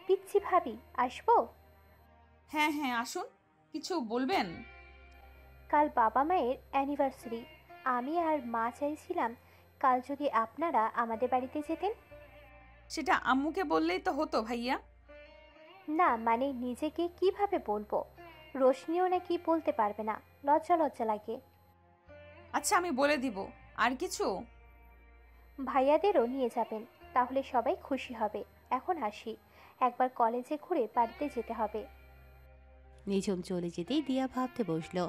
পিচ্ছি ভাবি, আসবো? হ্যাঁ হ্যাঁ, আসুন। কিছু বলবেন? কাল বাবা মায়ের অ্যানিভার্সারি। আমি আর মা চাইছিলাম কাল যদি আপনারা আমাদের বাড়িতে যেতেন। সেটা আম্মুকে বললেই তো হতো ভাইয়া। না মানে নিজেকে কিভাবে বলবো, রোশনিও নাকি বলতে পারবে না, লজ্জা লজ্জা লাগে। আচ্ছা, আমি বলে দিব। আর কিছু? ভাইয়াদেরও নিয়ে যাবেন, তাহলে সবাই খুশি হবে। এখন আসি, একবার কলেজে ঘুরে বাড়িতে যেতে হবে। নিঝুম চলে যেতেই দিয়া ভাবতে বসলো।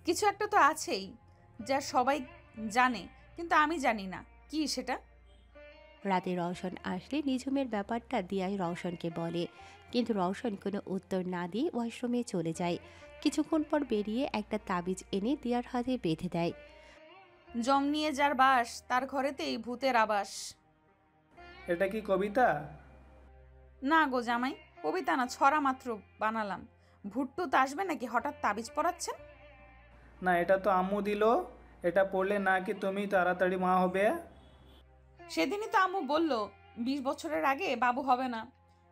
কিছু একটা তো আছেই যা সবাই জানে, কিন্তু আমি জানি না কি সেটা। রাতে রওশন আসলে নিঝুমের ব্যাপারটা দিয়া রওশনকে বলে, কিন্তু রওশন কোনো উত্তর না দিয়ে ওয়াশরুমে চলে যায়। কিছুক্ষণ পর বেরিয়ে একটা তাবিজ এনে দিয়ার হাতে বেঁধে দেয়। জম নিয়ে যার বাস তার ঘরেতেই ভূতের আবাস। এটা কি কবিতা? না গো জামাই, কবিতা না, ছড়া মাত্র বানালাম। ভুট্টু তো আসবে নাকি হঠাৎ তাবিজ পড়াচ্ছেন? না, এটা তো আম্মু দিল। এটা পড়লে নাকি তুমি তাড়াতাড়ি মা হবে। সেদিনই তো আম্মু বলল 20 বছরের আগে বাবু হবে না।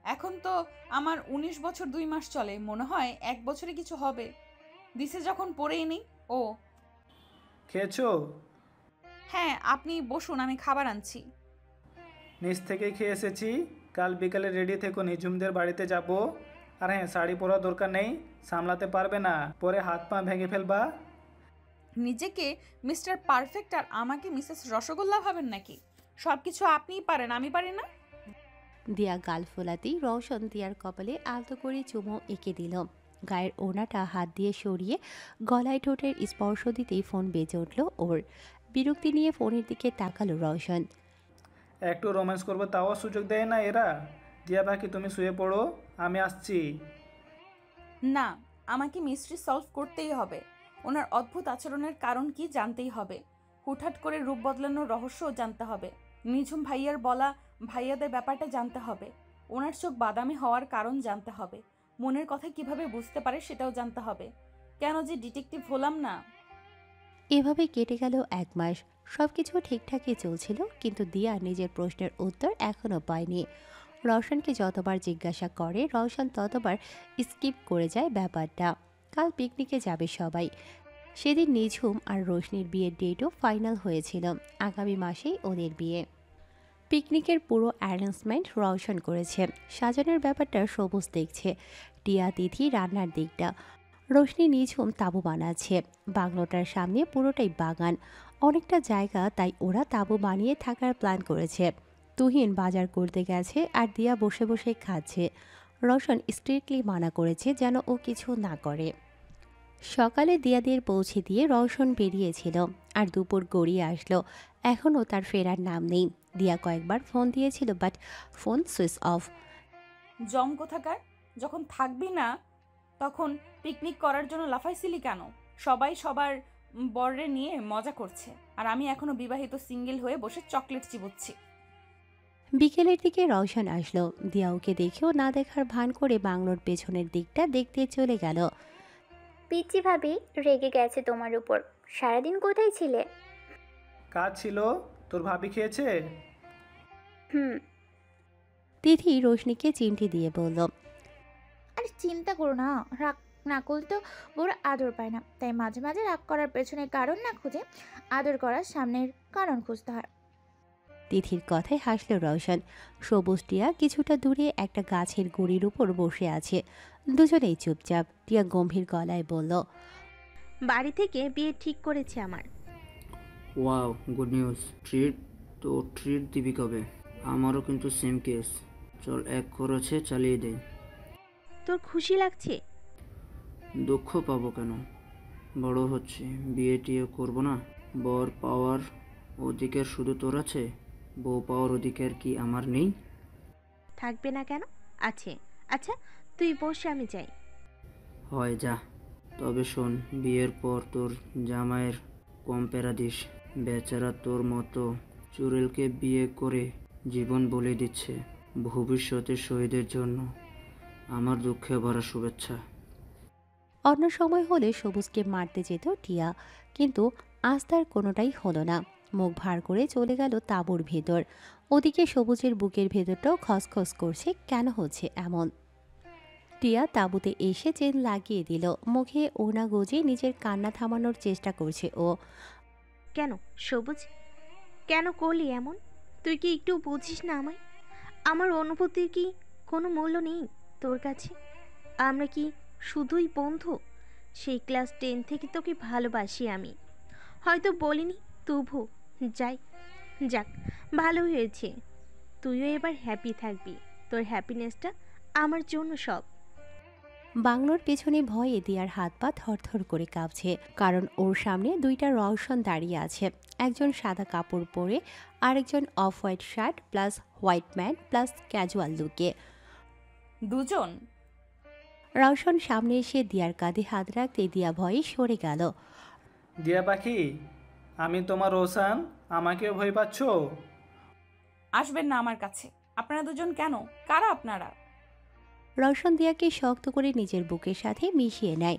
এখন তো আমার 19 বছর 2 মাস চলে, মনে হয় 1 বছরে কিছু হবে। দিছে যখন পড়েই নেই। ও খেয়েছো? হ্যাঁ, আপনি বসুন, আমি খাবার আনছি। নিচ থেকেই খেয়ে এসেছি। কাল বিকালে রেডি থেকো, নিঝুমদের বাড়িতে যাব। আর হ্যাঁ, শাড়ি পরার দরকার নেই, সামলাতে পারবে না, পরে হাত পা ভেঙে ফেলবা। নিজেকে মিস্টার পারফেক্ট আর আমাকে মিসেস রসগোল্লা ভাবেন নাকি? সব কিছু আপনিই পারেন, আমি পারি না? দিয়া গাল ফোলাতেই রওশন দিয়ার কপালে আলতো করে চুমো এঁকে দিল। গায়ের ওড়নাটা হাত দিয়ে সরিয়ে গলায় ঠোঁটের স্পর্শ দিতেই ফোন বেজে উঠল ওর। বিরক্তি নিয়ে ফোনের দিকে তাকালো রওশন। একটু রোম্যান্স করবো তাও সুযোগ দেয় না এরা। দিয়া বাকি তুমি শুয়ে পড়ো, আমি আসছি। না, আমাকে মিস্ট্রি সলভ করতেই হবে। ওনার অদ্ভুত আচরণের কারণ কি জানতেই হবে। হুটহাট করে রূপ বদলানোর রহস্যও জানতে হবে। নিঝুম ভাইয়ার বলা ভাইয়াদের ব্যাপারটা জানতে হবে। ওনার চোখ বাদামি হওয়ার কারণ জানতে হবে। মনের কথা কিভাবে বুঝতে পারে সেটাও জানতে হবে। কেন যে ডিটেকটিভ হলাম না। এভাবে কেটে গেল 1 মাস। সবকিছু ঠিকঠাকই চলছিল, কিন্তু দিয়া নিজের প্রশ্নের উত্তর এখনো পায়নি। রওশনকে যতবার জিজ্ঞাসা করে রওশন ততবার স্কিপ করে যায় ব্যাপারটা। কাল পিকনিকে যাবে সবাই। সেদিন নিঝুম আর রোশনির বিয়ের ডেটও ফাইনাল হয়েছিল। আগামী মাসেই ওদের বিয়ে। পিকনিকের পুরো অ্যারেঞ্জমেন্ট রওশন করেছে। সাজানোর ব্যাপারটা সবুজ দেখছে। টিয়া তিথি রান্নার দিকটা। রোশনি নিঝুম তাঁবু বানাচ্ছে। বাংলোটার সামনে পুরোটাই বাগান, অনেকটা জায়গা, তাই ওরা তাঁবু বানিয়ে থাকার প্ল্যান করেছে। তুহিন বাজার করতে গেছে আর দিয়া বসে বসে খাচ্ছে। রওশন স্ট্রিক্টলি মানা করেছে যেন ও কিছু না করে। সকালে দিয়াদের পৌঁছে দিয়ে রওশন বেরিয়েছিল, আর দুপুর গড়িয়ে আসলো। এখনও তার ফেরার নাম নেই। দিয়া কয়েকবার ফোন দিয়েছিল, বাট ফোন সুইচ অফ। জম কোথাকার, যখন থাকবি না তখন পিকনিক করার জন্য লাফাইছিলি কেন? সবাই সবার বররে নিয়ে মজা করছে, আর আমি এখনো বিবাহিত সিঙ্গেল হয়ে বসে চকলেট চিবুচ্ছি। বিকেলের দিকে রওশন আসলো। দিয়া ওকে দেখেও না দেখার ভান করে বাংলোর পেছনের দিকটা দেখতে চলে গেল। পিচ্চি ভাবি রেগে গেছে তোমার উপর। সারাদিন কোথায় ছিলে? কাজ ছিল। তোর ভাবি খেয়েছে? হুম। তিথি রোশনিকে চিমটি দিয়ে বলল, আর চিন্তা করো না, রাগ না করলে তো বড় আদর পায় না, তাই মাঝে মাঝে রাগ করার পেছনে কারণ না খুঁজে আদর করার সামনের কারণ খুঁজতে হয়। তিথির কথায় হাসল রওশন। সবুজ টিয়া কিছুটা দূরে একটা গাছের গুঁড়ির উপর বসে আছে। দুজনেই চুপচাপ। টিয়া গম্ভীর গলায় বলল, বাড়ি থেকে বিয়ে ঠিক করেছে আমার। Wow, good news. ট্রিট? তো ট্রিট দিবি কবে? আমারও কিন্তু সেম কেস। চল এক খরচে চালিয়ে দেই। তোর খুশি লাগছে? দুঃখ পাবো কেন? বড় হচ্ছে, বিয়ে টিয়ে করবো না। বর পাওয়ার অধিকার শুধু তোর আছে, বউ পাওয়ার অধিকার কি আমার নেই? থাকবে না কেন? আছে। আচ্ছা তুই বসে, আমি যাই। হয় যা। তবে শোন, বিয়ের পর তোর জামাইয়ের কম প্যারা দিস। বেচারা তোর মতো চুড়েলকে বিয়ে করে জীবন বলে দিচ্ছে। ভবিষ্যতের শহীদের জন্য আমার দুঃখে ভরা শুভেচ্ছা। অন্য সময় হলে সবুজকে মারতে যেত টিয়া, কিন্তু আজ তার কোনোটাই হলো না। মুখ ভার করে চলে গেল তাঁবুর ভেতর। ওদিকে সবুজের বুকের ভেতরটাও খসখস করছে, কেন হচ্ছে এমন। টিয়া তাঁবুতে এসে চেন লাগিয়ে দিল। মুখে ওড়না গজে নিজের কান্না থামানোর চেষ্টা করছে ও। কেন সবুজ, কেন করলি এমন? তুই কি একটু বুঝিস না আমায়? আমার অনুভূতির কি কোনো মূল্য নেই তোর কাছে? আমরা কি শুধুই বন্ধু? সেই ক্লাস 10 থেকে তোকে ভালোবাসি আমি। হয়তো বলিনি তবু যাই, যাক ভালো হয়েছে। তুইও এবার হ্যাপি থাকবি। তোর হ্যাপিনেসটা আমার জন্য সব। বাংলোর পেছনে ভয়ে দিয়ার হাত পা থরথর করে কাঁপছে, কারণ ওর সামনে দুইটা রওশন দাঁড়িয়ে আছে। একজন সাদা কাপড় পরে, আরেকজন off white shirt plus white pant plus casual লুকে। দুজন? রওশন সামনে এসে দিয়ার কাঁধে হাত রাখতে দিয়া ভয়ে সরে গেল। দিয়া পাখি, আমি তোমার রোশান, আমাকেও ভয় পাচ্ছ? আসবেন না আমার কাছে। আপনারা দুজন কেন? কারা আপনারা? রওশন দিয়াকে শক্ত করে নিজের বুকের সাথে মিশিয়ে নেয়।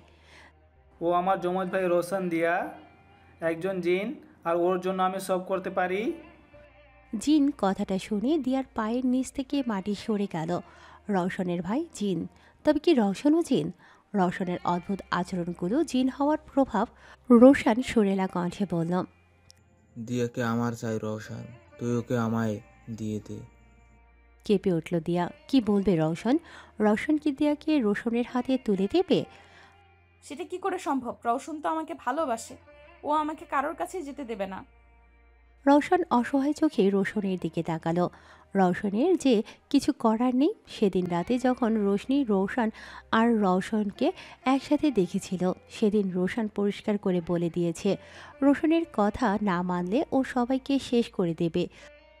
ও আমার যমজ ভাই রোশন দিয়া, একজন জিন, আর ওর জন্য আমি সব করতে পারি। জিন কথাটা শুনে দিয়ার পায়ের নিচ থেকে মাটি সরে গেল। রওশনের ভাই জিন, তবে কি রওশনও জিন? রওশনের অদ্ভুত আচরণগুলো জিন হওয়ার প্রভাব। রোশান সুরেলা কণ্ঠে বলল, দিয়াকে আমার চাই রওশন, তুই ওকে আমায় দিয়ে দে। কেঁপে উঠল দিয়া। কি বলবে রওশন? রওশন কি দিয়াকে রোশনের হাতে তুলে দেবে? সেটা কি করে সম্ভব? রওশন তো আমাকে ভালোবাসে। ও আমাকে কারোর কাছে যেতে দেবে না। রওশন অসহায় চোখে রোশনের দিকে তাকালো। রওশনের যে কিছু করার নেই। সেদিন রাতে যখন রোশনি রওশন আর রওশনকে একসাথে দেখেছিল, সেদিন রোশন পরিষ্কার করে বলে দিয়েছে রোশনের কথা না মানলে ও সবাইকে শেষ করে দেবে,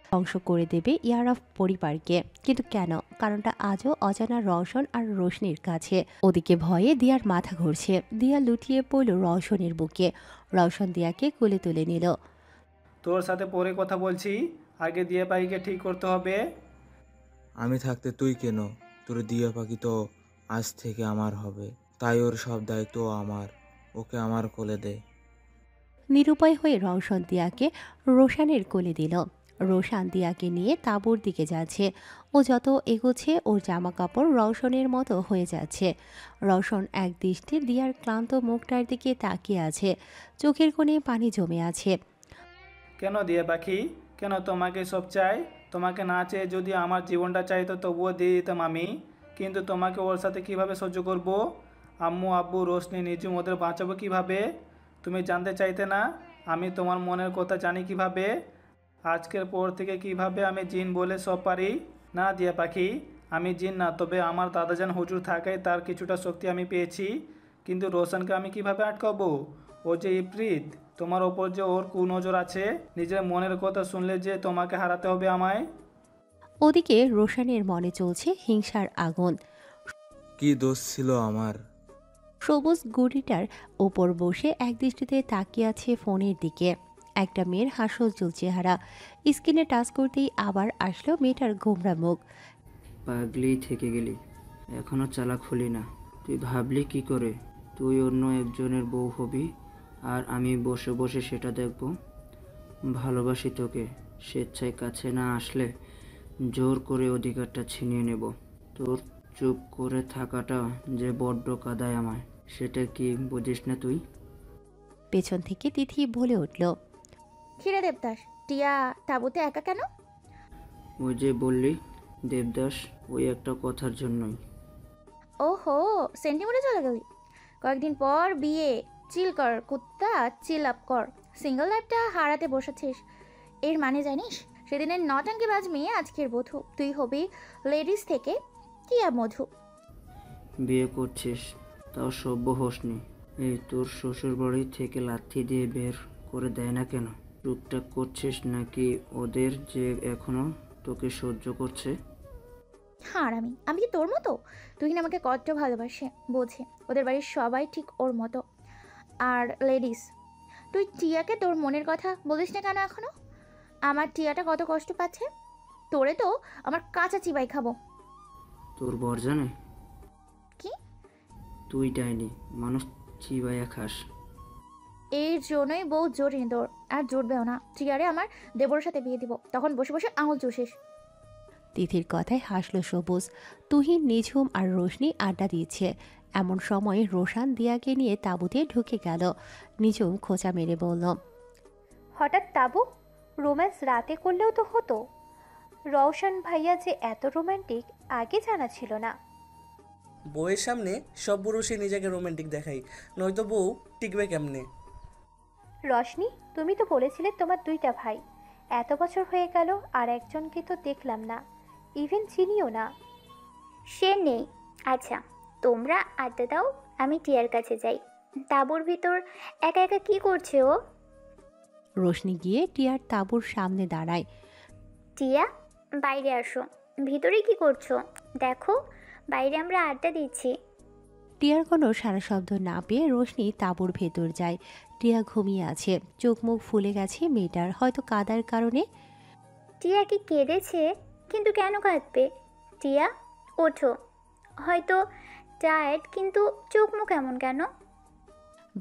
ধ্বংস করে দেবে ইয়ারাফ পরিবারকে। কিন্তু কেন? কারণটা আজও অজানা রওশন আর রোশনির কাছে। ওদিকে ভয়ে দিয়ার মাথা ঘুরছে। দিয়া লুটিয়ে পড়ল রওশনের বুকে। রওশন দিয়াকে কোলে তুলে নিল। তোর সাথে পরে কথা বলছি, আগে দিয়া পাখিকে ঠিক করতে হবে। আমি থাকতে তুই কেন? তোর দিয়া পাখি তো আজ থেকে আমার হবে, তাই ওর সব দায়িত্ব আমার। ওকে আমার কোলে দে। নিরুপায় হয়ে রওশন দিয়াকে রোশানের কোলে দিল। রোশান দিয়াকে নিয়ে তাঁবুর দিকে যাচ্ছে। ও যত এগোচ্ছে ওর জামা কাপড় রওশনের মতো হয়ে যাচ্ছে। রওশন এক দৃষ্টি দিয়ার ক্লান্ত মুখটার দিকে তাকিয়ে আছে। চোখের কোণে পানি জমে আছে। কেন দিয়া পাখি, কেন তোমাকে সব চাই? তোমাকে না চেয়ে যদি আমার জীবনটা চাইতো তবুও দিয়ে দিতাম আমি, কিন্তু তোমাকে ওর সাথে কিভাবে সহ্য করব? আম্মু, আব্বু, রোশনি, নিজুম, ওদের বাঁচাবো কিভাবে? তুমি জানতে চাইতে না আমি তোমার মনের কথা জানি কিভাবে? আজকের পর থেকে কিভাবে আমি জিন বলে সব পারি? না দিয়া পাখি, আমি জিন না, তবে আমার দাদাজান হুজুর থাকায় তার কিছুটা শক্তি আমি পেয়েছি। কিন্তু রোশনকে আমি কিভাবে আটকাবো? ও যে ইপ্রিত, তোমার ওপর যে ওর কুনজর আছে। নিজের মনের কথা শুনলে যে তোমাকে হারাতে হবে আমায়। ওদিকে রোশানের মনে চলছে হিংসার আগুন। কি দোষ ছিল আমার? সবুজ গুড়িটার ওপর বসে একদৃষ্টিতে তাকিয়ে আছে ফোনের দিকে। একটা মেয়ের হাস্যোজ্জ্বল চেহারা। স্ক্রিনে টাচ করতেই আবার আসলো মেয়েটার গোমরা মুখ। পাগলি থেকে গেলি, এখনো চালাক হলি না? তুই ভাবলি কি করে তুই অন্য একজনের বউ হবি আর আমি বসে বসে সেটা দেখব? ভালোবাসি তোকে, স্বেচ্ছায় কাছে না আসলে জোর করে অধিকারটা ছিনিয়ে নেব। তোর চুপ করে থাকাটা যে বড্ড কাঁদায় আমায়, সেটা কি বুঝিস না তুই? পেছন থেকে তিথি বলে উঠল, খিরে দেবদাস, টিয়া তাঁবুতে একা কেন? ওই যে বললি দেবদাস, ওই একটা কথার জন্যই। ওহো, সেন্টিমিটার চলে গেলি। কয়েকদিন পর বিয়ে, চিল কর কুত্তা, চিল আপ কর। সিঙ্গেল লাইফটা হারাতে বসেছিস, এর মানে জানিস? সেদিনের নটাঙ্কিবাজ মেয়ে আজকের বধূ, তুই হবি লেডিস থেকে টিয়া মধু। বিয়ে করছিস তাও সভ্য হোসনি। এই তোর শ্বশুর বাড়ি থেকে লাথি দিয়ে বের করে দেয় না কেন? টুকটাক করছিস নাকি ওদের যে এখনো তোকে সহ্য করছে? হ্যাঁ, আমি কি তোর মতো? তুই না আমাকে কত ভালোবাসে বোঝে। ওদের বাড়ির সবাই ঠিক ওর মতো। আর লেডিস, তুই টিয়াকে তোর মনের কথা বলিস না কেন এখনো? আমার টিয়াটা কত কষ্ট পাচ্ছে। তোরে তো আমার কাঁচা চিবাই খাবো। তোর বর জানে? কি? তুই ডাইনি, মানুষ চিবাইয়া খাস। এর জন্যই বউ জোরেনি তোর, আর জুটবেও না। টিয়ারে আমার দেবরের সাথে বিয়ে দিব, তখন বসে বসে আঙুল চুষিস। তিথির কথায় হাসল সবুজ। তুহিন, নিঝুম আর রোশনি আড্ডা দিচ্ছে। এমন সময় রোশান দিয়াকে নিয়ে তাঁবুতে ঢুকে গেল। নিঝুম খোঁচা মেরে বলল, হঠাৎ তাবু? রোম্যান্স রাতে করলেও তো হতো। রওশন ভাইয়া যে এত রোমান্টিক আগে জানা ছিল না। বউয়ের সামনে সব পুরুষই নিজেকে রোমান্টিক দেখাই, নয়তো বউ টিকবে কেমনে? রশনি, তুমি তো বলেছিলে তোমার দুইটা ভাই। এত বছর হয়ে গেল আর একজনকে তো দেখলাম না, ইভেন চিনিও না। সে নেই। আচ্ছা, তোমরা আড্ডা দাও, আমি টিয়ার কাছে যাই। তাঁবুর ভিতর একা একা কি করছে ও? রোশনি গিয়ে টিয়ার তাঁবুর সামনে দাঁড়ায়। টিয়া, বাইরে আসো। ভিতরে কি করছো? দেখো, বাইরে আমরা আড্ডা দিচ্ছি। টিয়ার কোনো সারা শব্দ না পেয়ে রোশনি তাঁবুর ভেতর যায়। টিয়া ঘুমিয়ে আছে, চোখ মুখ ফুলে গেছে মেয়েটার, হয়তো কাদার কারণে। টিয়া কি কেঁদেছে? কিন্তু কেন কাঁদবে? টিয়া, ওঠো। হয়তো টায়ার্ড, কিন্তু চোখ মুখ এমন কেন?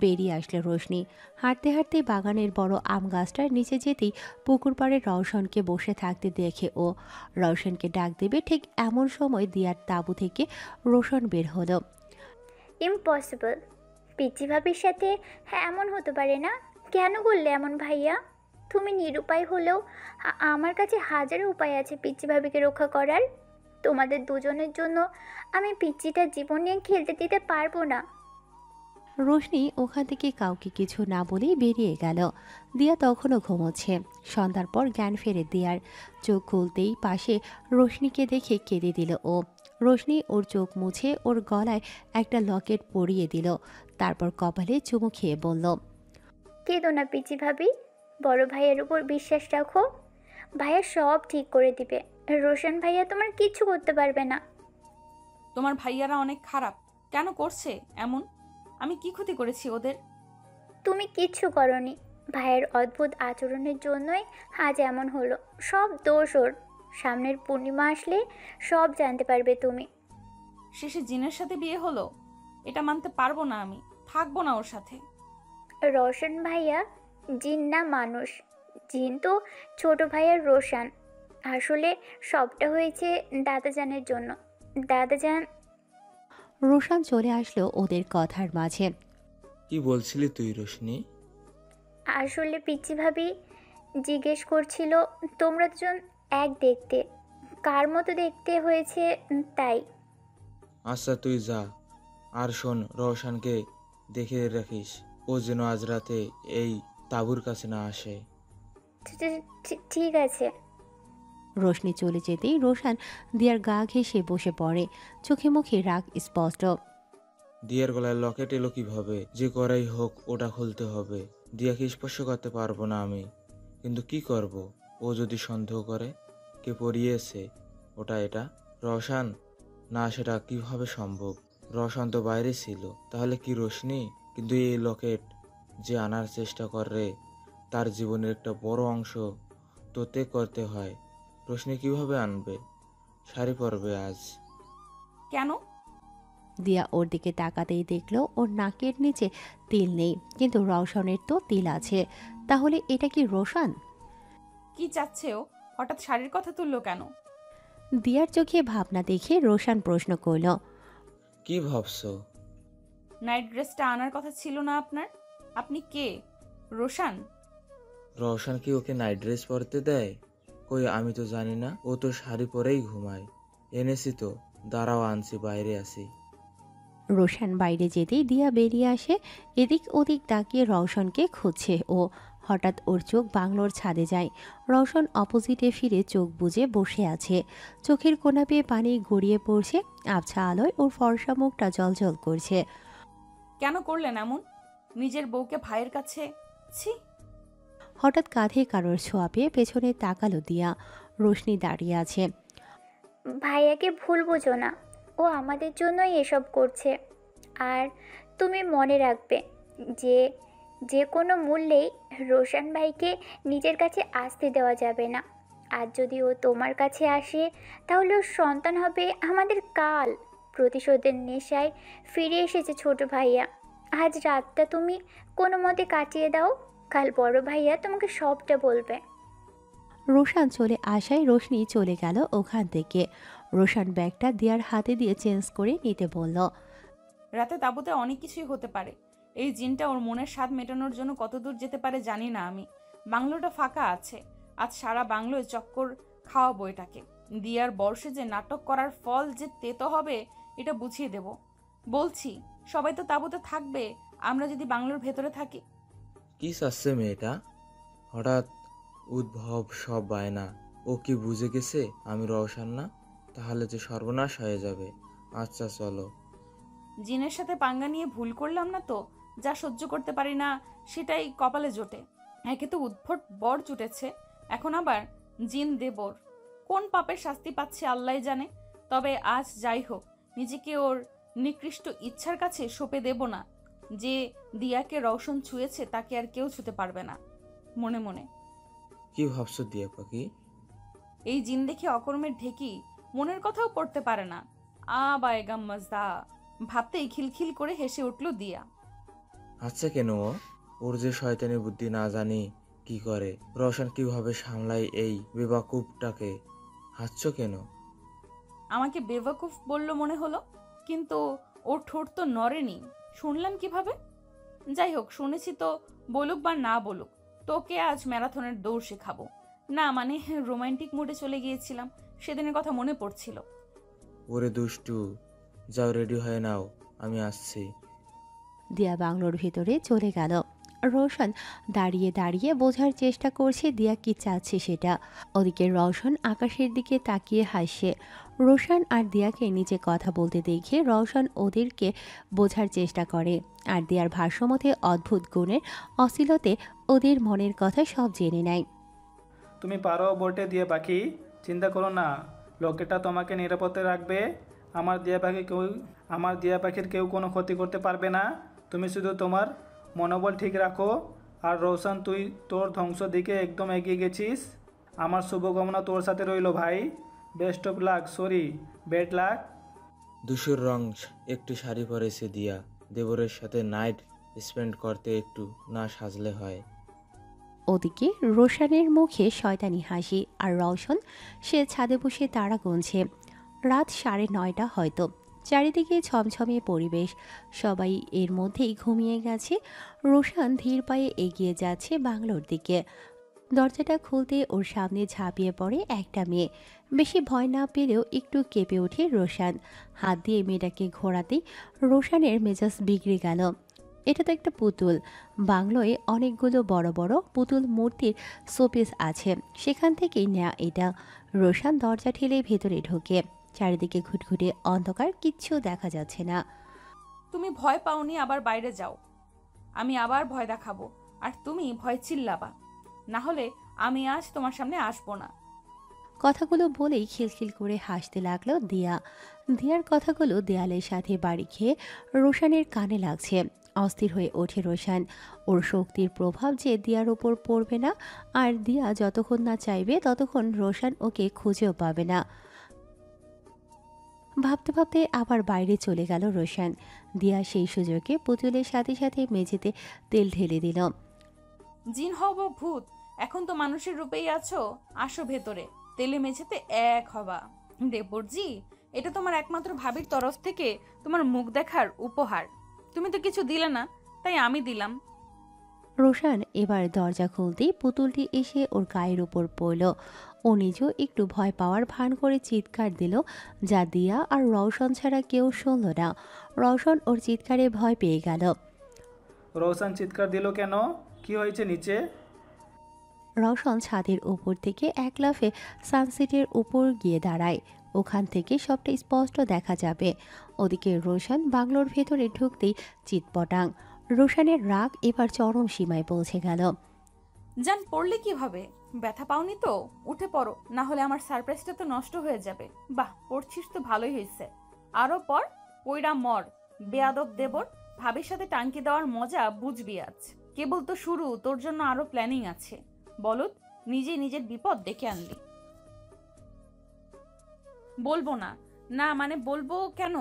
বেরিয়ে আসলে রোশনি। হাঁটতে হাঁটতে বাগানের বড় আম গাছটার নিচে যেতেই পুকুর পাড়ে রওশনকে বসে থাকতে দেখে ও। রওশনকে ডাক দেবে ঠিক এমন সময় দিয়ার তাঁবু থেকে রোশন বের হলো। ইম্পসিবল। পিচি ভাবির সাথে এমন হতে পারে না। কেন করলে এমন ভাইয়া? তুমি নিরুপায় হলেও আমার কাছে হাজারো উপায় আছে পিচি ভাবিকে রক্ষা করার। তোমাদের দুজনের জন্য আমি পিচিটার জীবন নিয়ে খেলতে দিতে পারবো না। রোশনি ওখান থেকে কাউকে কিছু না বলেই বেরিয়ে গেল। দিয়া তখনও ঘুমোচ্ছে। সন্ধ্যার পর জ্ঞান ফেরে দিয়ার। চোখ খুলতেই পাশে রোশনিকে দেখে কেঁদে দিল ও। রোশনি ওর চোখ মুছে ওর গলায় একটা লকেট পরিয়ে দিল, তারপর কপালে চুমু খেয়ে বলল, কেঁদো না পিচি ভাবি, বড় ভাইয়ের উপর বিশ্বাস রাখো। ভাইয়া সব ঠিক করে দিবে। রোশন ভাইয়া তোমার কিচ্ছু করতে পারবে না। তোমার ভাইয়ারা অনেক খারাপ। কেন করছে এমন? আমি কি ক্ষতি করেছি ওদের? তুমি কিচ্ছু করনি। ভাইয়ের অদ্ভুত আচরণের জন্যই আজ এমন হলো। সব দোষ ওর। সামনের পূর্ণিমা আসলে সব জানতে পারবে তুমি। শেষে জিনের সাথে বিয়ে হলো? এটা মানতে পারবো না আমি। থাকবো না ওর সাথে। রোশন ভাইয়া জিন না মানুষ। জিন তো ছোট ভাইয়ার রোশান। আসলে সবটা হয়েছে দাদাজানের জন্য। দাদাজান। রোশান চলে আসলো ওদের কথার মাঝে। কি বলছিলি তুই রোশনি? আসলে পিচ্চি ভাবি জিজ্ঞেস করছিল তোমরা দুজন এক দেখতে, কার মতো দেখতে হয়েছে তাই। আচ্ছা তুই যা, আর শোন, রওশনকে দেখে রাখিস, ও যেন আজ রাতে এই তাঁবুর কাছে না আসে। ঠিক আছে। রোশনি চলে যেতেই রোশান দিয়ার গা ঘেঁষে বসে পড়ে, চোখে মুখে রাগ স্পষ্ট। দিয়ার গলায় লকেট এলো কিভাবে? যে করাই হোক ওটা খুলতে হবে। দিয়াকে স্পর্শ করতে পারবো না আমি, কিন্তু কি করব? ও যদি সন্দেহ করে কে পরিয়েছে ওটা, এটা রওশন না, সেটা কিভাবে সম্ভব? রওশন তো বাইরে ছিল, তাহলে কি রোশনি? কিন্তু এই লকেট যে আনার চেষ্টা করে তার জীবনের একটা বড় অংশ তো ত্যাগ করতে হয়। রোশনি কিভাবে আনবে? শাড়ি পরবে আজ। কেন? দিয়া ওর দিকে তাকাতেই দেখলো ওর নাকের নিচে তিল নেই, কিন্তু রওশনের তো তিল আছে। তাহলে এটা কি রোশন? কি চাচ্ছে ও? হঠাৎ শাড়ির কথা তুললো কেন? দিয়ার চোখে ভাবনা দেখে রোশন প্রশ্ন করল, কি ভাবছো? নাইট ড্রেসটা আনার কথা ছিল না আপনার? আপনি কে? রোশান? রওশন কি ওকে নাইট ড্রেস পরতে দেয়? কই, আমি তো জানি না। ও তো শাড়ি পরেই ঘুমায়। এনেছি তো, দাঁড়াও আনছি, বাইরে আসি। রোশন বাইরে যেতেই দিয়া বেরিয়ে আসে। এদিক ওদিক তাকিয়ে রওশনকে খুঁজছে ও। হঠাৎ ওর চোখ বাংলোর ছাদে যায়। রওশন অপোজিটে ফিরে চোখ বুজে বসে আছে। চোখের কোনা পেয়ে পানি গড়িয়ে পড়ছে। আবছা আলোয় ওর ফর্সা মুখটা জ্বলজ্বল করছে। কেন করলেন এমন? নিজের বউকে ভাইয়ের কাছে? ছি! হঠাৎ কাঁধে কারোর ছোঁয়া পেয়ে পেছনে তাকালো দিয়া। রোশনি দাঁড়িয়ে আছে। ভাইয়াকে ভুল বোঝো না, ও আমাদের জন্যই এসব করছে। আর তুমি মনে রাখবে যে যে কোনো মূল্যেই রোশন ভাইকে নিজের কাছে আসতে দেওয়া যাবে না। আর যদি ও তোমার কাছে আসে তাহলে ওর সন্তান হবে আমাদের কাল। প্রতিশোধের নেশায় ফিরে এসেছে ছোট ভাইয়া। আজ রাতটা তুমি কোনো মতে কাটিয়ে দাও, কাল বড় ভাইয়া তোমাকে সবটা বলবে। রোশান চলে আসায় রোশনি চলে গেল ওখান থেকে। রোশান ব্যাগটা দিয়ার হাতে দিয়ে চেঞ্জ করে নিতে বলল। রাতে তাঁবুতে অনেক কিছুই হতে পারে। এই জিনটা ওর মনের স্বাদ মেটানোর জন্য কত দূর যেতে পারে জানি না আমি। বাংলোটা ফাঁকা আছে। আজ সারা বাংলোয় চক্কর খাওয়াবো এটাকে। দিয়ার বর্ষে যে নাটক করার ফল যে তেতো হবে এটা বুঝিয়ে দেব। বলছি, সবাই তো তাঁবুতে থাকবে, আমরা যদি বাংলোর ভেতরে থাকি। কি চাচ্ছে মেয়েটা? হঠাৎ উদ্ভব সব বায়না। ও কি বুঝে গেছে আমি রওশন না? তাহলে যে সর্বনাশ হয়ে যাবে। আচ্ছা চলো। জিনের সাথে পাঙ্গা নিয়ে ভুল করলাম না তো? যা সহ্য করতে পারি না সেটাই কপালে জোটে। একে তো উদ্ভট বর জুটেছে, এখন আবার জিন দেবর। কোন পাপের শাস্তি পাচ্ছে আল্লাহ জানে। তবে আজ যাই হোক, নিজেকে ওর নিকৃষ্ট ইচ্ছার কাছে সঁপে দেব না। যে দিয়াকে রওশন ছুঁয়েছে তাকে আর কেউ ছুঁতে পারবে না। মনে মনে কি ভাবছো দিয়া পাখি? এই জিন দেখে অকর্মের ঢেকি মনের কথাও পড়তে পারে না। বায়গাম মজদা ভাবতেই খিলখিল করে হেসে উঠল দিয়া। আচ্ছা কেন ওর যে শয়তানি বুদ্ধি না জানি কি করে, রওশন কিভাবে সামলায় এই বেবাকুবটাকে? হাসছো কেন? আমাকে বেওয়াকুফ বলল মনে হলো, কিন্তু ওর ঠোঁট তো নড়েনি। শুনলাম কিভাবে? যাই হোক, শুনেছি তো, বলুক বা না বলুক, তোকে আজ ম্যারাথনের দৌড় শেখাবো। না মানে রোমান্টিক মুডে চলে গিয়েছিলাম, সেদিনের কথা মনে পড়ছিল। ওরে দুষ্টু, যাও রেডি হয়ে নাও, আমি আসছি। দিয়া বাংলোর ভিতরে চলে গেল। রওশন দাঁড়িয়ে দাঁড়িয়ে বোঝার চেষ্টা করছে দিয়া কি চাচ্ছে সেটা। ওদিকে রওশন আকাশের দিকে তাকিয়ে হাসছে। রোশন আর দিয়াকে নিচে কথা বলতে দেখে রওশন ওদেরকে বোঝার চেষ্টা করে, আর দিয়ার ভাষ্যমতে অদ্ভুত গুণের অশ্লীলতে ওদের মনের কথা সব জেনে নেয়। তুমি পারো বটে দিয়া পাখি, চিন্তা করো না, লোকেটা তোমাকে নিরাপদে রাখবে। আমার দিয়া পাখির কেউ কোনো ক্ষতি করতে পারবে না। তুমি শুধু তোমার মনোবল ঠিক রাখো। আর রওশন, তুই তোর ধ্বংস দিকে একদম এগিয়ে গেছিস। আমার শুভকামনা তোর সাথে রইল ভাই। Best of luck, sorry bad luck. দুশোর রং একটি শাড়ি পরেছে দিয়া, দেবরের সাথে নাইট স্পেন্ড করতে একটু না সাজলে হয়। ওদিকে রোশনের মুখে শয়তানি হাসি, আর রওশন সে ছাদে বসে তারা গুনছে। রাত 9:30 হয়তো। চারিদিকে ছমছমে পরিবেশ, সবাই এর মধ্যেই ঘুমিয়ে গেছে। রোশন ধীর পায়ে এগিয়ে যাচ্ছে বাংলোর দিকে। দরজাটা খুলতে ওর সামনে ঝাঁপিয়ে পড়ে একটা মেয়ে। বেশি ভয় না পেলেও একটু কেঁপে ওঠে রোশন। হাত দিয়ে মেয়েটাকে ঘোরাতেই রোশনের মেজাজ বিগড়ে গেল। এটা তো একটা পুতুল। বাংলোয় অনেকগুলো বড় বড় পুতুল মূর্তির শোপিস আছে, সেখান থেকেই নেয়া এটা। রোশন দরজা ঠেলে ভেতরে ঢোকে। চারিদিকে ঘুটঘুটে অন্ধকার, কিচ্ছু দেখা যাচ্ছে না। তুমি ভয় পাওনি, আবার বাইরে যাও। আমি আবার ভয় দেখাবো, আর তুমি ভয় চিল্লাবা। না হলে আমি আজ তোমার সামনে আসবো না। কথাগুলো বলেই খিলখিল করে হাসতে লাগলো দিয়া। দিয়ার কথাগুলো দেয়ালের সাথে বাড়ি খেয়ে রোশানের কানে লাগছে। অস্থির হয়ে ওঠে রোশান। ওর শক্তির প্রভাব যে দিয়ার উপর পড়বে না, আর দিয়া যতক্ষণ না চাইবে ততক্ষণ রোশান ওকে খুঁজেও পাবে না। ভাবতে ভাবতে আবার বাইরে চলে গেল রোশান। দিয়া সেই সুযোগে পুতুলের সাথে সাথে মেঝেতে তেল ঢেলে দিল। জিন হব ভূত, এখন তো মানুষের রূপেই আছো। আসো ভেতরে, তেলে মেঝেতে এক হবা। দেবরজি, এটা তোমার একমাত্র ভাবির তরফ থেকে তোমার মুখ দেখার উপহার। তুমি তো কিছু দিলে না, তাই আমি দিলাম। রোশান এবার দরজা খুলতেই পুতুলটি এসে ওর গায়ের উপর পড়ল। ও নিজেও একটু ভয় পাওয়ার ভান করে চিৎকার দিল, যা দিয়া আর রওশন ছাড়া কেউ শুনল না। রওশন ওর চিৎকারে ভয় পেয়ে গেল। রওশন চিৎকার দিল কেন? কি হয়েছে নিচে? রওশন ছাদের উপর থেকে এক লাফে সানসেটের উপর গিয়ে দাঁড়ায়। ওখান থেকে সবটা স্পষ্ট দেখা যাবে। ওদিকে রোশন বাংলোর ভেতরে ঢুকতেই চিৎপটাং। রোশনের রাগ এবার চরম সীমায় পৌঁছে গেল। জান, পড়লে কিভাবে? ব্যথা পাওনি তো? উঠে পড়ো, না হলে আমার সারপ্রাইজটা তো নষ্ট হয়ে যাবে। বাহ, পড়ছিস তো ভালোই হয়েছে। আরো পর, পইরা মর। বেয়াদব দেবর, ভাবির সাথে টাঙ্কি দেওয়ার মজা বুঝবি আজ। কেবল তো শুরু, তোর জন্য আরো প্ল্যানিং আছে। বলত, নিজে নিজের বিপদ ডেকে আনলি। বলবো না। না মানে বলবো কেন?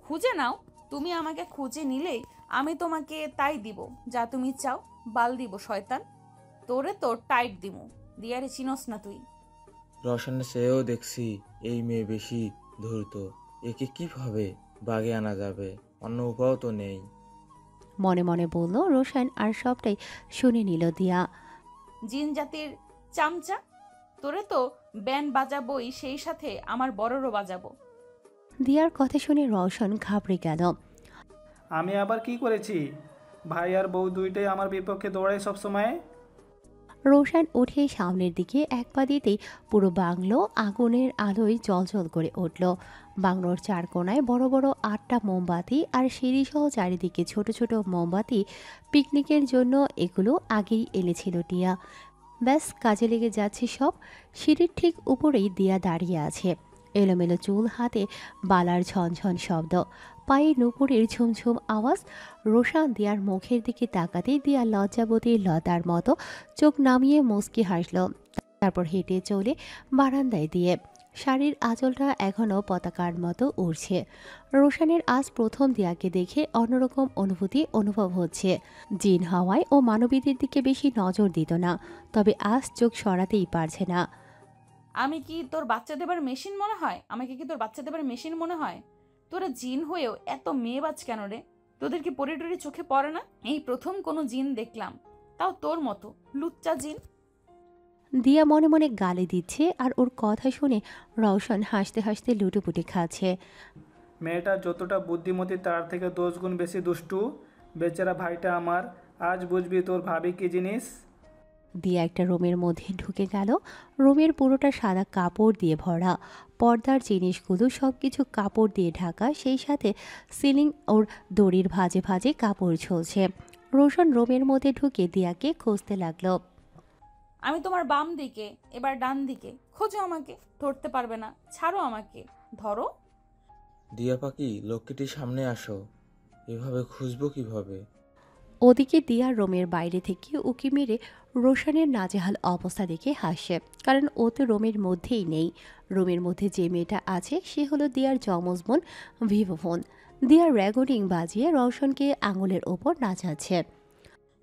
খুঁজে নাও। তুমি আমাকে খুঁজে নিলেই আমি তোমাকে তাই দিব যা তুমি চাও। বাল দিব শয়তান, তোরে তো টাইট দিমু। দিয়ারে চিনস না তুই? রওশনের চেয়েও দেখছি এই মেয়ে বেশি ধূর্ত। একে কিভাবে বাগে আনা যাবে? অন্য উপায় তো নেই। মনে মনে বলল রোশন, আর সবটাই শুনে নিল দিয়া। জিন জাতির চামচা, তোরে তো ব্যান্ড বাজাবোই, সেই সাথে আমার বড়রও বাজাবো। দিয়ার কথা শুনে রওশন ঘাবড়ে গেল। আমি আবার কি করেছি? ভাই আর বউ দুইটাই আমার বিপক্ষে দৌড়ায় সবসময়। রোশান উঠে সামনের দিকে এক পা দিতেই পুরো বাংলো আগুনের আলোয় জ্বলজ্বল করে উঠল। বাংলোর চার কোণায় বড় বড় 8টা মোমবাতি আর সিঁড়িসহ চারিদিকে ছোট ছোট মোমবাতি। পিকনিকের জন্য এগুলো আগেই এনেছিল টিয়া। ব্যাস কাজে লেগে যাচ্ছে সব। সিঁড়ির ঠিক উপরেই দিয়া দাঁড়িয়ে আছে, এলোমেলো চুল, হাতে বালার ঝনঝন শব্দ, পায়ে নুপুরের ঝুমঝুম আওয়াজ। রোশান দিয়ার মুখের দিকে তাকাতেই দিয়া লজ্জাবতী লতার মতো চোখ নামিয়ে মুচকি হাসল। তারপর হেঁটে চলে বারান্দায় দিয়ে। শাড়ির আঁচলটা এখনও পতাকার মতো উড়ছে। রোশানের আজ প্রথম দিয়াকে দেখে অন্যরকম অনুভূতি অনুভব হচ্ছে। জিন হওয়ায় ও মানবীদের দিকে বেশি নজর দিত না, তবে আজ চোখ সরাতেই পারছে না। আমি কি তোর বাচ্চা দেবার মেশিন মনে হয়? আমাকে কি তোর বাচ্চা দেবার মেশিন মনে হয়? তোরা জিন হয়েও এত মেয়েবাজ কেন রে? তোদের কি পরিটরি চোখে পড়ে না? এই প্রথম কোনো জিন দেখলাম, তাও তোর মতো লুচ্চা জিন। দিয়া মনে মনে গালি দিচ্ছে আর ওর কথা শুনে রওশন হাসতে হাসতে লুটোপুটি খাচ্ছে। মেয়েটা যতটা বুদ্ধিমতী তার থেকে 10 গুণ বেশি দুষ্টু। বেচারা ভাইটা আমার, আজ বুঝবি তোর ভাবি কি জিনিস। দিয়া একটা রুমের মধ্যে ঢুকে গেল। রুমের পুরোটা সাদা কাপড় দিয়ে ভরা, পর্দার জিনিসগুলো সব কিছু কাপড় দিয়ে ঢাকা, সেই সাথে সিলিং ওর দড়ির ভাঁজে ভাঁজে কাপড় ঝুলছে। রোশন রুমের মধ্যে ঢুকে দিয়াকে খুঁজতে লাগলো। আমি তোমার বাম দিকে, এবার ডান দিকে খোঁজো, আমাকে ধরতে পারবে না। ছাড়ো আমাকে, ধরো। দিয়া পাখি, লক্ষ্মীটির সামনে আসো। এভাবে খুঁজবো কিভাবে? ওদিকে দিয়া রোমের বাইরে থেকে উকি মেরে রোশনের নাজেহাল অবস্থা দেখে হাসে, কারণ ও তো রোমের মধ্যেই নেই। রোমের মধ্যে যে মেয়েটা আছে সে হলো দিয়ার যমজ বোন ভিভো ফোন। দিয়ার রেকর্ডিং বাজিয়ে রওশনকে আঙুলের ওপর নাচাচ্ছে।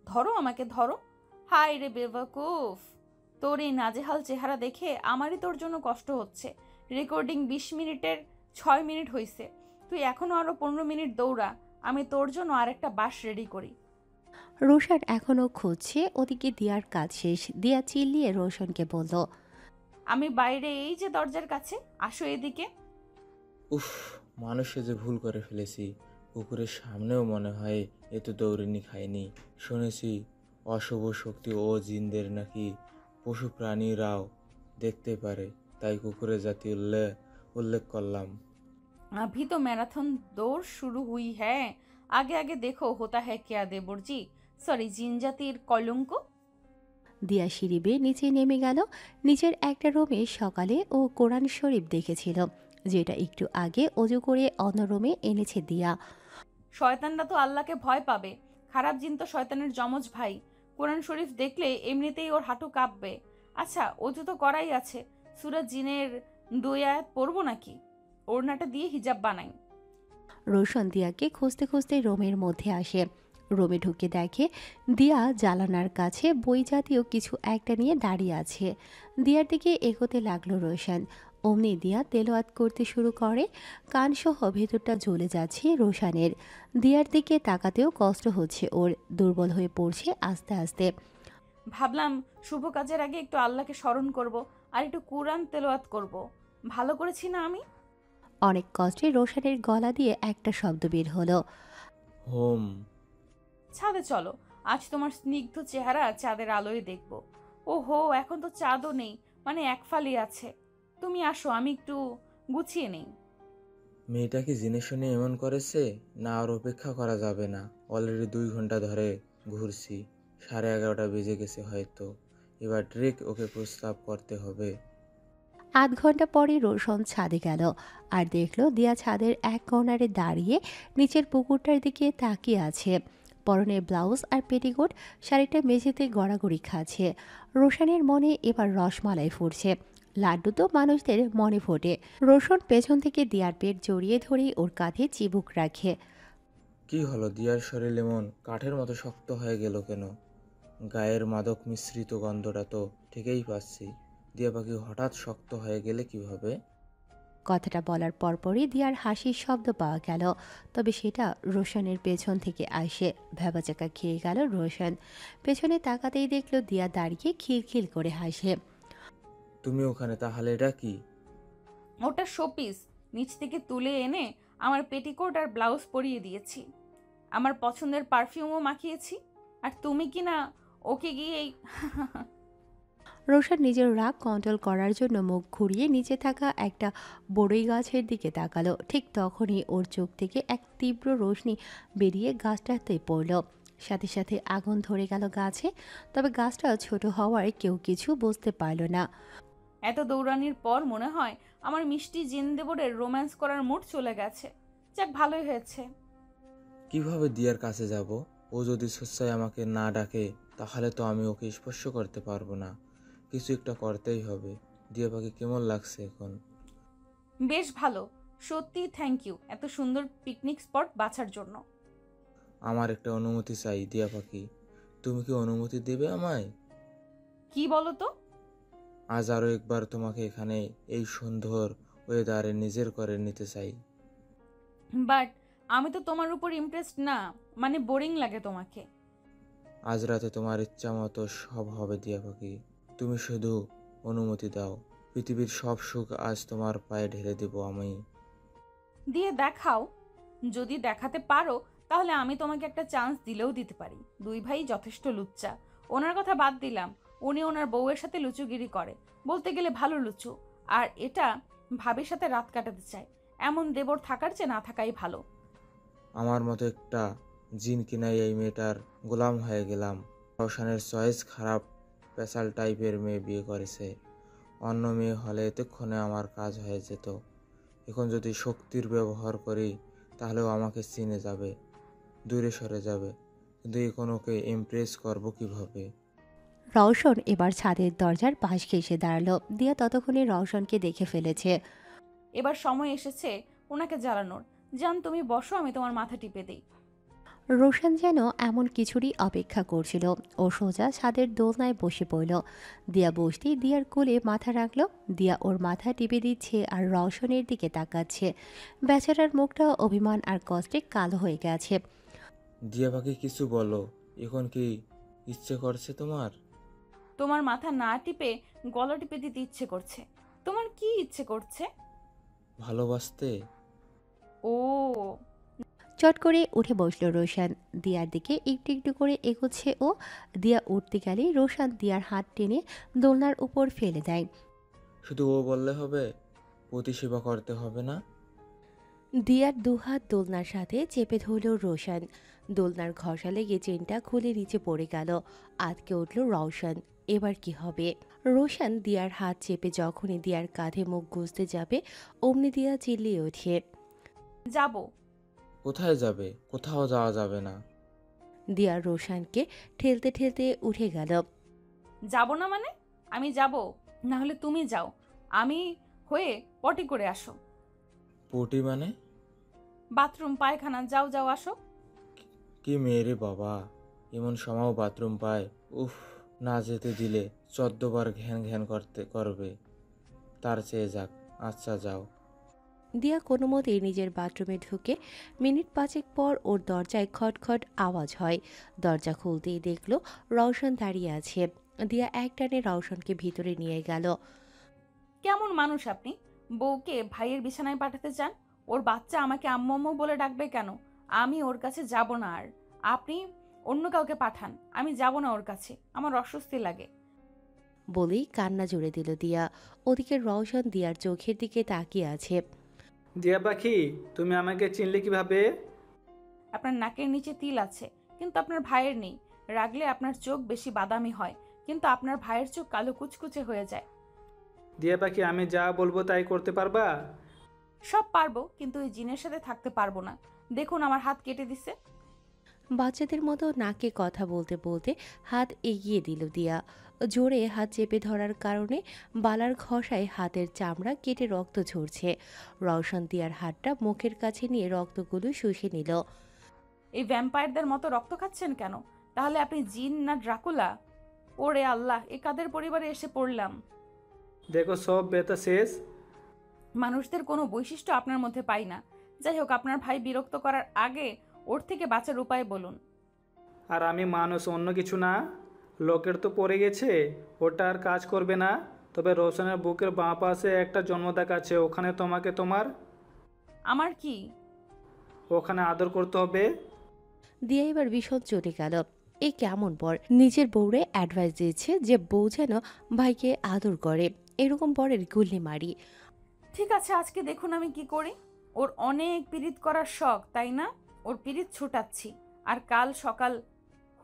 ধরো আমাকে, ধরো। হায় রে বেওয়াকুফ, তোর এই নাজেহাল চেহারা দেখে আমারই তোর জন্য কষ্ট হচ্ছে। রেকর্ডিং 20 মিনিটের 6 মিনিট হয়েছে, তুই এখনো আরো 15 মিনিট দৌড়া, আমি তোর জন্য আরেকটা বাস রেডি করি। রোশন এখনও খুঁজছে। ওদিকে দিয়ার কাজ শেষ। দিয়া চিল্লিয়ে রোশনকে বলল, আমি বাইরে, এই যে দরজার কাছে, আসো এদিকে। উফ, মানুষে যে ভুল করে ফেলেছি। কুকুরের সামনেও মনে হয় এ তো দৌড়িনি খায়নি। শুনেছি অশুভ শক্তি ও জিনদের নাকি পশু প্রাণীরাও দেখতে পারে, তাই কুকুরের জাতি উল্লেখ করলাম। अभी तो मैराथन दौड़ शुरू हुई है, आगे आगे देखो होता है क्या देवर जी। सॉरी, জিন জাতির কলঙ্ক। দিয়া সিঁড়ি বেয়ে নিচে নেমে গেল। নিচের একটা রুমে সকালে ও কোরআন শরীফ দেখেছিল, যেটা একটু আগে অজু করে অন্য রুমে এনেছে দিয়া। শয়তানরা তো আল্লাহকে ভয় পাবে, খারাপ জিন তো শয়তানের যমজ ভাই। কোরআন শরীফ দেখলে এমনিতেই ওর হাঁটু কাঁপবে। আচ্ছা, অজু তো করাই আছে, সূরা জিনের 2 আয়াত পড়বো নাকি? ওড়নাটা দিয়ে হিজাব বানাই। রোশন দিয়াকে খুঁজতে খুঁজতে রুমের মধ্যে আসে। রুমে ঢুকে দেখে দিয়া জানালার কাছে বই জাতীয় কিছু একটা নিয়ে দাঁড়িয়ে আছে। দিয়ার দিকে এগোতে লাগলো রোশন। অমনি দিয়া তেলাওয়াত করতে শুরু করে। কানসহ ভেতরটা জ্বলে যাচ্ছে রোশানের। দিয়ার দিকে তাকাতেও কষ্ট হচ্ছে ওর, দুর্বল হয়ে পড়ছে আস্তে আস্তে। ভাবলাম শুভ কাজের আগে একটু আল্লাহকে স্মরণ করব আর একটু কুরআন তেলাওয়াত করব। ভালো করেছি না আমি? অনেক কষ্টে রোশানের গলা দিয়ে একটা শব্দ বের হলো, হোম। ছাদে চলো, আজ তোমার স্নিগ্ধ চেহারা চাঁদের আলোয় দেখব। ওহো, এখন তো চাঁদও নেই, মানে এক ফালি আছে। তুমি আসো, আমি একটু গুছিয়ে নেই। মেয়েটা কি জেনে শুনে এমন করেছে? না, আর অপেক্ষা করা যাবে না। অলরেডি 2 ঘন্টা ধরে ঘুরছি, 11:30 বেজে গেছে হয়তো। এবার ডিরেক্ট ওকে প্রস্তাব করতে হবে। 8 ঘন্টা পরে রোশন ছাদে গেল আর দেখলো দিয়া ছাদের এক কর্নারে দাঁড়িয়ে নিচের পুকুরটার দিকে তাকিয়ে আছে। পরনে ব্লাউজ আর পেটিকোট, শাড়িটা মেঝেতে গড়াগড়ি খাচ্ছে। রোশনের মনে এবার রসমালাই ফুটছে। লাড্ডু তো মানুষদের মনে ফোটে। রোশন পেছন থেকে দিয়ার পেট জড়িয়ে ধরে ওর কাঁধে চিবুক রাখে। কি হলো? দিয়ার শরীর এমন কাঠের মতো শক্ত হয়ে গেল কেন? গায়ের মাদক মিশ্রিত গন্ধটা তো ঠিকই পাচ্ছি। দিয়া পাখি হঠাৎ শক্ত হয়ে গেলে কিভাবে? কথাটা বলার পরপরই দিয়ার হাসির শব্দ পাওয়া গেল, তবে সেটা রোশনের পেছন থেকে আসে। ভ্যাবাচাকা খেয়ে গেল রোশন। পেছনে তাকাতেই দেখলো দিয়া দাঁড়িয়ে খিলখিল করে হাসে। তুমি ওখানে, তাহলে এটা কি? ওটা শোপিস, নিচ থেকে তুলে এনে আমার পেটিকোট আর ব্লাউজ পরিয়ে দিয়েছি। আমার পছন্দের পারফিউমও মাখিয়েছি। আর তুমি কি না ওকে গিয়ে রোশন নিজের রাগ কন্ট্রোল করার জন্য মুখ ঘুরিয়ে নিচে থাকা একটা বড়ই গাছের দিকে তাকালো। ঠিক তখনই ওর চোখ থেকে এক তীব্র রোশনি বেরিয়ে গাছটাতে পড়ল। সাথে সাথে আগুন ধরে গেল গাছে। তবে গাছটা ছোট হওয়ায় কেউ কিছু বুঝতে পারল না। এত দৌড়ানির পর মনে হয় আমার মিষ্টি জিন্দেবরের রোম্যান্স করার মুড চলে গেছে। যাক, ভালোই হয়েছে। কিভাবে দিয়ার কাছে যাব? ও যদি স্বেচ্ছায় আমাকে না ডাকে তাহলে তো আমি ওকে স্পর্শ করতে পারবো না। কিছু একটা করতেই হবে। দিয়া পাখি কেমন লাগছে এখন? বেশ ভালো, সত্যি থ্যাংক ইউ এত সুন্দর পিকনিক স্পট বাছার জন্য। আমার একটা অনুমতি চাই দিয়া পাখি। তুমি কি অনুমতি দেবে আমায়? কি বলো তো? আজ আরও একবার তোমাকে এখানে এই সুন্দর ওয়েদারে নিজের করে নিতে চাই। বাট আমি তো তোমার উপর ইমপ্রেসড না, মানে বোরিং লাগে তোমাকে। আজ রাতে তোমার ইচ্ছা মতো সব হবে দিয়া পাখি। তুমি শুধু অনুমতি দাও। পৃথিবীর সব সুখ আজ তোমার পায়ে ঢেলে দেব আমি। দিয়ে দেখাও, যদি দেখাতে পারো তাহলে আমি তোমাকে একটা চান্স দিলেও দিতে পারি। দুই ভাই যথেষ্ট লুচ্চা, ওনার কথা বাদ দিলাম। উনি ওনার বউয়ের সাথে লুচুগিরি করে, বলতে গেলে ভালো লুচু। আর এটা ভাবির সাথে রাত কাটাতে চায়। এমন দেবর থাকার চেয়ে না থাকাই ভালো। আমার মতো একটা জিন কিনাই এই মেয়েটার গোলাম হয়ে গেলাম। রওশনের চয়েস খারাপ, স্পেশাল টাইপের মেয়ে বিয়ে করেছে। অন্য মেয়ে হলে এতক্ষণে আমার কাজ হয়ে যেত। এখন যদি শক্তির ব্যবহার করি তাহলেও আমাকে চিনে যাবে, দূরে সরে যাবে। কিন্তু এখন ওকে ইমপ্রেস করবো কিভাবে? রওশন এবার ছাদের দরজার পাশ ঘেঁষে দাঁড়ালো। দিয়া ততক্ষণে রওশনকে দেখে ফেলেছে। এবার সময় এসেছে ওনাকে জ্বালানোর। জান, তুমি বসো, আমি তোমার মাথা টিপে দিই। রোশন যেন এমন কিছুরই অপেক্ষা করছিল। ও সোজা ছাদের দোলনায় বসে পড়ল। দিয়া বসতেই দিয়ার কোলে মাথা রাখলো। দিয়া ওর মাথা টিপে দিচ্ছে আর রওশনের দিকে তাকাচ্ছে। বেচারার মুখটা অভিমান আর কষ্টে কালো হয়ে গেছে। দিয়া পাখি কিছু বলো, এখন কি ইচ্ছে করছে তোমার? তোমার মাথা না টিপে গলা টিপে দিতে ইচ্ছে করছে। তোমার কি ইচ্ছে করছে? ভালোবাসতে। ও, চট করে উঠে বসলো রোশন। দিয়ার দিকে একটু একটু করে এগোচ্ছে ও। দিয়া উঠতে গেলে রোশন দিয়ার হাত টেনে দোলনার উপর ফেলে দেয়। শুধু ও বললে হবে? প্রতিসেবা করতে হবে না? দিয়ার দুহাত দোলনার সাথে চেপে ধরল রোশন। দোলনার ঘষা লেগে চেনটা খুলে নিচে পড়ে গেল। আটকে উঠল রওশন। এবার কি হবে? রোশন দিয়ার হাত চেপে যখনই দিয়ার কাঁধে মুখ গুজতে যাবে অমনি দিয়া চিল্লিয়ে ওঠে। যাব। কোথায় যাবে? কোথাও যাওয়া যাবে না। দিয়া রোশনকে ঠেলতে ঠেলতে উঠে গেল। যাব না মানে? আমি যাব, না হলে তুমি যাও। আমি হয়ে পটি করে আসো। পটি মানে? বাথরুম, পায়খানা, যাও যাও আসো। কি মেয়েরে বাবা, এমন সময়ও বাথরুম পায়? উফ, না যেতে দিলে 14 বার ঘ্যান ঘ্যান করবে। তার চেয়ে যাক। আচ্ছা যাও। দিয়া কোনো মতেই নিজের বাথরুমে ঢুকে মিনিট 5 পর ওর দরজায় খটখট আওয়াজ হয়। দরজা খুলতেই দেখলো রওশন দাঁড়িয়ে আছে। দিয়া এক টানে রওশনকে ভিতরে নিয়ে গেল। কেমন মানুষ আপনি? বউকে ভাইয়ের বিছানায় পাঠাতে চান? ওর বাচ্চা আমাকে আম্মু আম্মু বলে ডাকবে কেন? আমি ওর কাছে যাব না। আর আপনি অন্য কাউকে পাঠান, আমি যাব না ওর কাছে। আমার অস্বস্তি লাগে। বলেই কান্না জুড়ে দিল দিয়া। ওদিকে রওশন দিয়ার চোখের দিকে তাকিয়ে আছে। দিয়া পাখি, তুমি আমাকে চিনলে কিভাবে? আপনার নাকের নিচে তিল আছে, কিন্তু আপনার ভাইয়ের নেই। রাগলে আপনার চোখ বেশি বাদামি হয়, কিন্তু আপনার ভাইয়ের চোখ কালো কুচকুচে হয়ে যায়। দিয়া পাখি, আমি যা বলবো তাই করতে পারবা? সব পারবো, কিন্তু ওই জিনের সাথে থাকতে পারবো না। দেখুন, আমার হাত কেটে দিছে। বাচ্চাদের মতো নাকে কথা বলতে বলতে হাত এগিয়ে দিল দিয়া। জোরে হাত চেপে ধরার কারণে বালার ঘষায় হাতের চামড়া কেটে রক্ত ঝরছে। রওশন দিয়ার হাতটা মুখের কাছে নিয়ে রক্তগুলো শুষে নিল। এই ভ্যাম্পায়ারদের মতো রক্ত খাচ্ছেন কেন? তাহলে আপনি জিন না ড্রাকুলা? ওরে আল্লাহ, এ কাদের পরিবারে এসে পড়লাম। দেখো, সব ব্যথা শেষ। মানুষদের কোনো বৈশিষ্ট্য আপনার মধ্যে পাই না। যাই হোক, আপনার ভাই বিরক্ত করার আগে ওর থেকে বাঁচার উপায় বলুন। আর আমি মানুষ, অন্য কিছু না। লোকের তো পড়ে গেছে, ওটা আর কাজ করবে না। তবে রোশনের বুকের বাঁ পাশে একটা জন্মদাগ আছে, ওখানে তোমাকে আমার কি? ওখানে আদর করতে হবে। দিয়া এবার ভীষণ চটে গেল। এ কেমন বর, নিজের বউরে অ্যাডভাইস দিয়েছে যে বউ যেন ভাইকে আদর করে, এরকম বরের গুল্লি মারি। ঠিক আছে, আজকে দেখুন আমি কি করি। ওর অনেক পীড়িত করার শখ, তাই না? ওর পীড়িত ছুটাচ্ছি, আর কাল সকাল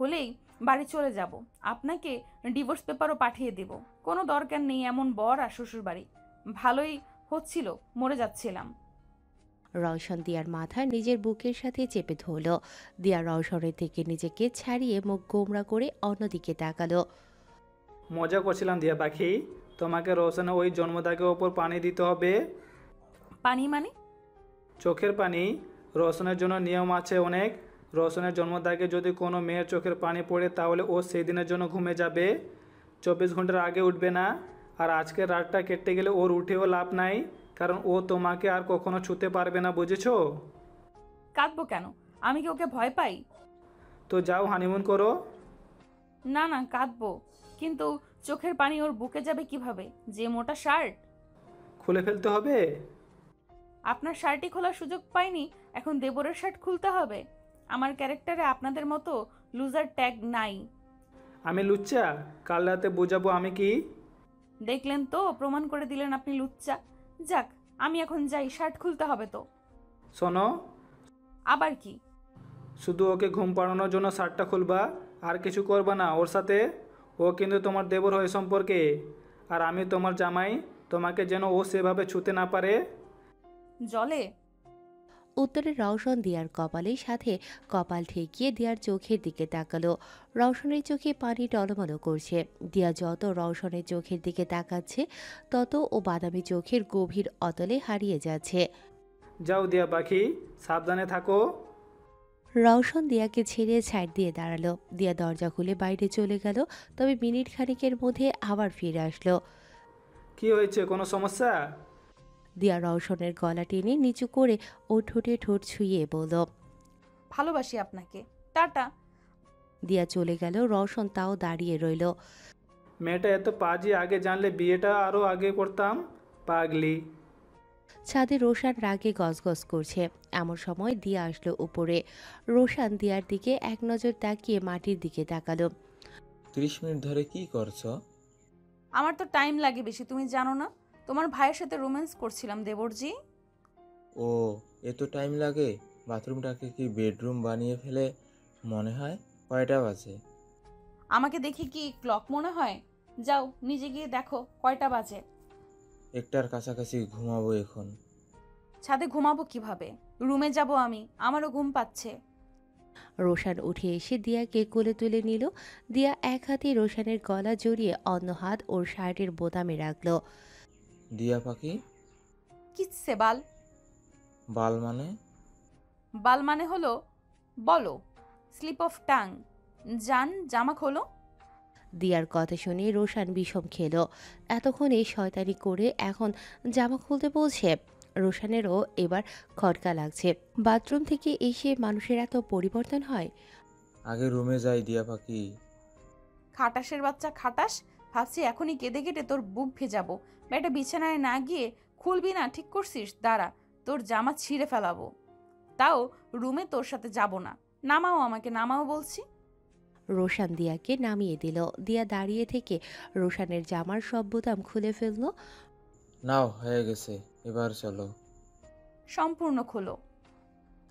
হলেই বাড়ি চলে যাব। আপনাকে ডিভোর্স পেপারও পাঠিয়ে দেব। কোনো দরকার নেই এমন বর আর শ্বশুর বাড়ি। ভালোই হচ্ছিল, মরে যাচ্ছিলাম। রওশন দিয়ার মাথা নিজের বুকের সাথে চেপে ধরল। দিয়া রওশনের থেকে নিজেকে ছাড়িয়ে মুখ গোমরা করে অন্যদিকে তাকালো। মজা করছিলাম দিয়া পাখি, তোমাকে রোশনের ওই জন্মদাগের ওপর পানি দিতে হবে। পানি মানে? চোখের পানি। রোশনের জন্য নিয়ম আছে অনেক। রোশনের জন্মদাগে যদি কোনো মেয়ের চোখের পানি পড়ে তাহলে ও সেই দিনের জন্য ঘুমে যাবে, 24 ঘন্টার আগে উঠবে না। আর আজকের রাতটা কেটে গেলে ওর উঠেও লাভ নাই, কারণ ও তোমাকে আর কখনো ছুতে পারবে না, বুঝেছো? কাঁদবো কেন? আমি কি ওকে ভয় পাই? তো যাও হানিমুন করো। না না, কাঁদবো, কিন্তু চোখের পানি ওর বুকে যাবে কিভাবে? যে মোটা শার্ট। খুলে ফেলতে হবে। আপনার শার্টই খোলার সুযোগ পাইনি, এখন দেবরের শার্ট খুলতে হবে? আমার ক্যারেক্টারে আপনাদের মতো লুজার ট্যাগ নাই। আমি লুচ্চা? কাল রাতে বোঝাবো আমি কি। দেখলেন তো, প্রমাণ করে দিলেন আপনি লুচ্চা। যাক, আমি এখন যাই, শার্ট খুলতে হবে তো। শোনো, আবার কি? শুধু ওকে ঘুম পাড়ানোর জন্য শার্টটা খুলবা, আর কিছু করবা না ওর সাথে। ও কিন্তু তোমার দেবর হয়ে সম্পর্কে, আর আমি তোমার জামাই, তোমাকে যেন ও সেভাবে ছুতে না পারে। জলে? উত্তরে রওশন দিয়ার কপালের সাথে কপাল ঠেকিয়ে দিয়ার চোখের দিকে তাকালো। রওশনের চোখে পানি টলমলো করছে। দিয়া যত রওশনের চোখের দিকে তাকাচ্ছে তত ও বাদামি চোখের গভীর অতলে হারিয়ে যাচ্ছে। যাও দিয়া পাখি, সাবধানে থাকো। রওশন দিয়াকে ছেড়ে সাইড দিয়ে দাঁড়ালো। দিয়া দরজা খুলে বাইরে চলে গেল, তবে মিনিট খানিকের মধ্যে আবার ফিরে আসলো। কি হয়েছে, কোনো সমস্যা? দিয়া রওশনের গলা টেনে নিচু করে ও ঠোঁটে ঠোঁট ছুঁয়ে বলল, ভালোবাসি আপনাকে, টাটা। দিয়া চলে গেল। রওশন তাও দাঁড়িয়ে রইল। মেয়েটা এত পাজি, আগে জানলে বিয়েটা আরও আগে করতাম। পাগলি। ছাদে রোশান রাগে গজগজ করছে। এমন সময় দিয়া আসলো উপরে। রোশান দিয়ার দিকে এক নজর তাকিয়ে মাটির দিকে তাকালো। 30 মিনিট ধরে কি করছো? আমার তো টাইম লাগে বেশি, তুমি জানো না? তোমার ভাইয়ের সাথে রোম্যান্স করছিলাম দেবরজি। ও, এত টাইম লাগে? বাথরুমটাকে কি বেডরুম বানিয়ে ফেলে মনে হয়? কয়টা বাজে? আমাকে দেখে কি ক্লক মনে হয়? যাও নিজে গিয়ে দেখো কয়টা বাজে। একটার কাছাকাছি ঘুমাবো এখন। ছাদে ঘুমাবো কিভাবে? রুমে যাব আমি, আমারও ঘুম পাচ্ছে। রোশান উঠে এসে দিয়াকে কোলে তুলে নিল। দিয়া এক হাতে রোশানের গলা জড়িয়ে অন্য হাত ওর শার্টের বোতামে রাখলো। দিয়া পাখি? কিচ্ছে বাল? বাল মানে? বাল মানে হলো, বলো, স্লিপ অফ টাং। জান, জামা খোলো। দিয়ার কথা শুনে রোশান বিষম খেল। এতক্ষণে শয়তানি করে এখন জামা খুলতে বলছে। রোশানেরও এবার খটকা লাগছে। বাথরুম থেকে এসে মানুষের এত পরিবর্তন হয়। আগে রুমে যাই দিয়া পাখি। খাটাসের বাচ্চা খাটাস, ভাবছি এখনই কেঁদে কেটে তোর বুক ভেজাবো। বেটা বিছানায় না গিয়ে খুলবি না, ঠিক করছিস? দাঁড়া, তোর জামা ছিঁড়ে ফেলাবো। তাও রুমে তোর সাথে যাব না। নামাও আমাকে, নামাও বলছি। রোশান দিয়াকে নামিয়ে দিল। দিয়া দাঁড়িয়ে থেকে রোশানের জামার সব বোতাম খুলে ফেলল। নাও, হয়ে গেছে, এবার চলো। সম্পূর্ণ খোলো।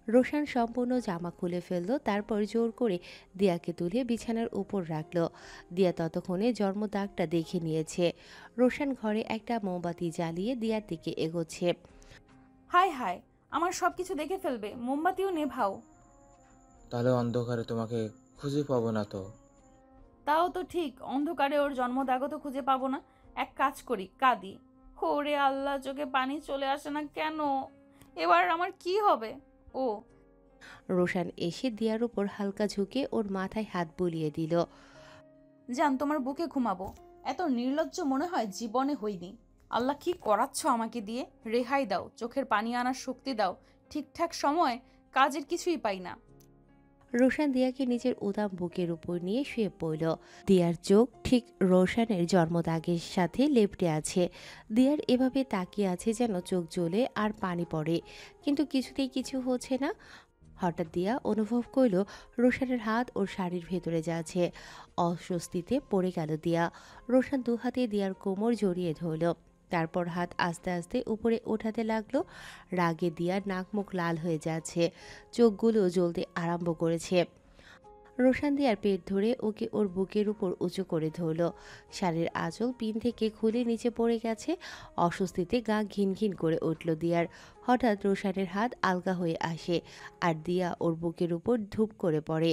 রোশান সম্পূর্ণ জামা খুলে ফেলল, তারপর জোর করে দিয়াকে তুলে বিছানার উপর রাখল। দিয়া ততক্ষণে জন্মদাগটা দেখে নিয়েছে। রোশান ঘরে একটা মোমবাতি জ্বালিয়ে দিয়ার দিকে এগোচ্ছে। হায় হায়, আমার সব কিছু দেখে ফেলবে, মোমবাতিও নেভাও। তাহলে অন্ধকারে তোমাকে খুঁজে পাবো না তো। তাও তো ঠিক, অন্ধকারে ওর জন্মদাগ তো খুঁজে পাবো না। এক কাজ করি, কাঁদি। ওরে আল্লাহ, চোখে পানি চলে আসে না কেন? এবার আমার কি হবে? ও রোশান এসে দিয়ার উপর হালকা ঝুঁকে ওর মাথায় হাত বুলিয়ে দিল। জান, তোমার বুকে ঘুমাবো। এত নির্লজ্জ মনে হয় জীবনে হইনি। আল্লাহ, কি করাচ্ছ আমাকে দিয়ে? রেহাই দাও, চোখের পানি আনার শক্তি দাও। ঠিকঠাক সময় কাজের কিছুই পাই না। রোশান দিয়াকে নিজের উদাম বুকের উপর নিয়ে শুয়ে পড়ল। দিয়ার চোখ ঠিক রোশানের জন্মদাগের সাথে লেপ্টে আছে। দিয়ার এভাবে তাকিয়ে আছে যেন চোখ জ্বলে আর পানি পড়ে, কিন্তু কিছুতেই কিছু হচ্ছে না। হঠাৎ দিয়া অনুভব করল রোশানের হাত ওর শাড়ির ভেতরে যাচ্ছে। অস্বস্তিতে পড়ে গেল দিয়া। রোশান দু হাতে দিয়ার কোমর জড়িয়ে ধরল, তারপর হাত আস্তে আস্তে উপরে ওঠাতে লাগলো। রাগে দিয়ার নাক মুখ লাল হয়ে যাচ্ছে, চোখগুলো জ্বলতে আরম্ভ করেছে। রোশান দিয়ার পেট ধরে ওকে ওর বুকের উপর উঁচু করে ধরল। শাড়ির আঁচল পিন থেকে খুলে নিচে পড়ে গেছে। অস্বস্তিতে গা ঘিন ঘিন করে উঠল দিয়ার। হঠাৎ রোশানের হাত আলগা হয়ে আসে আর দিয়া ওর বুকের উপর ধূপ করে পড়ে।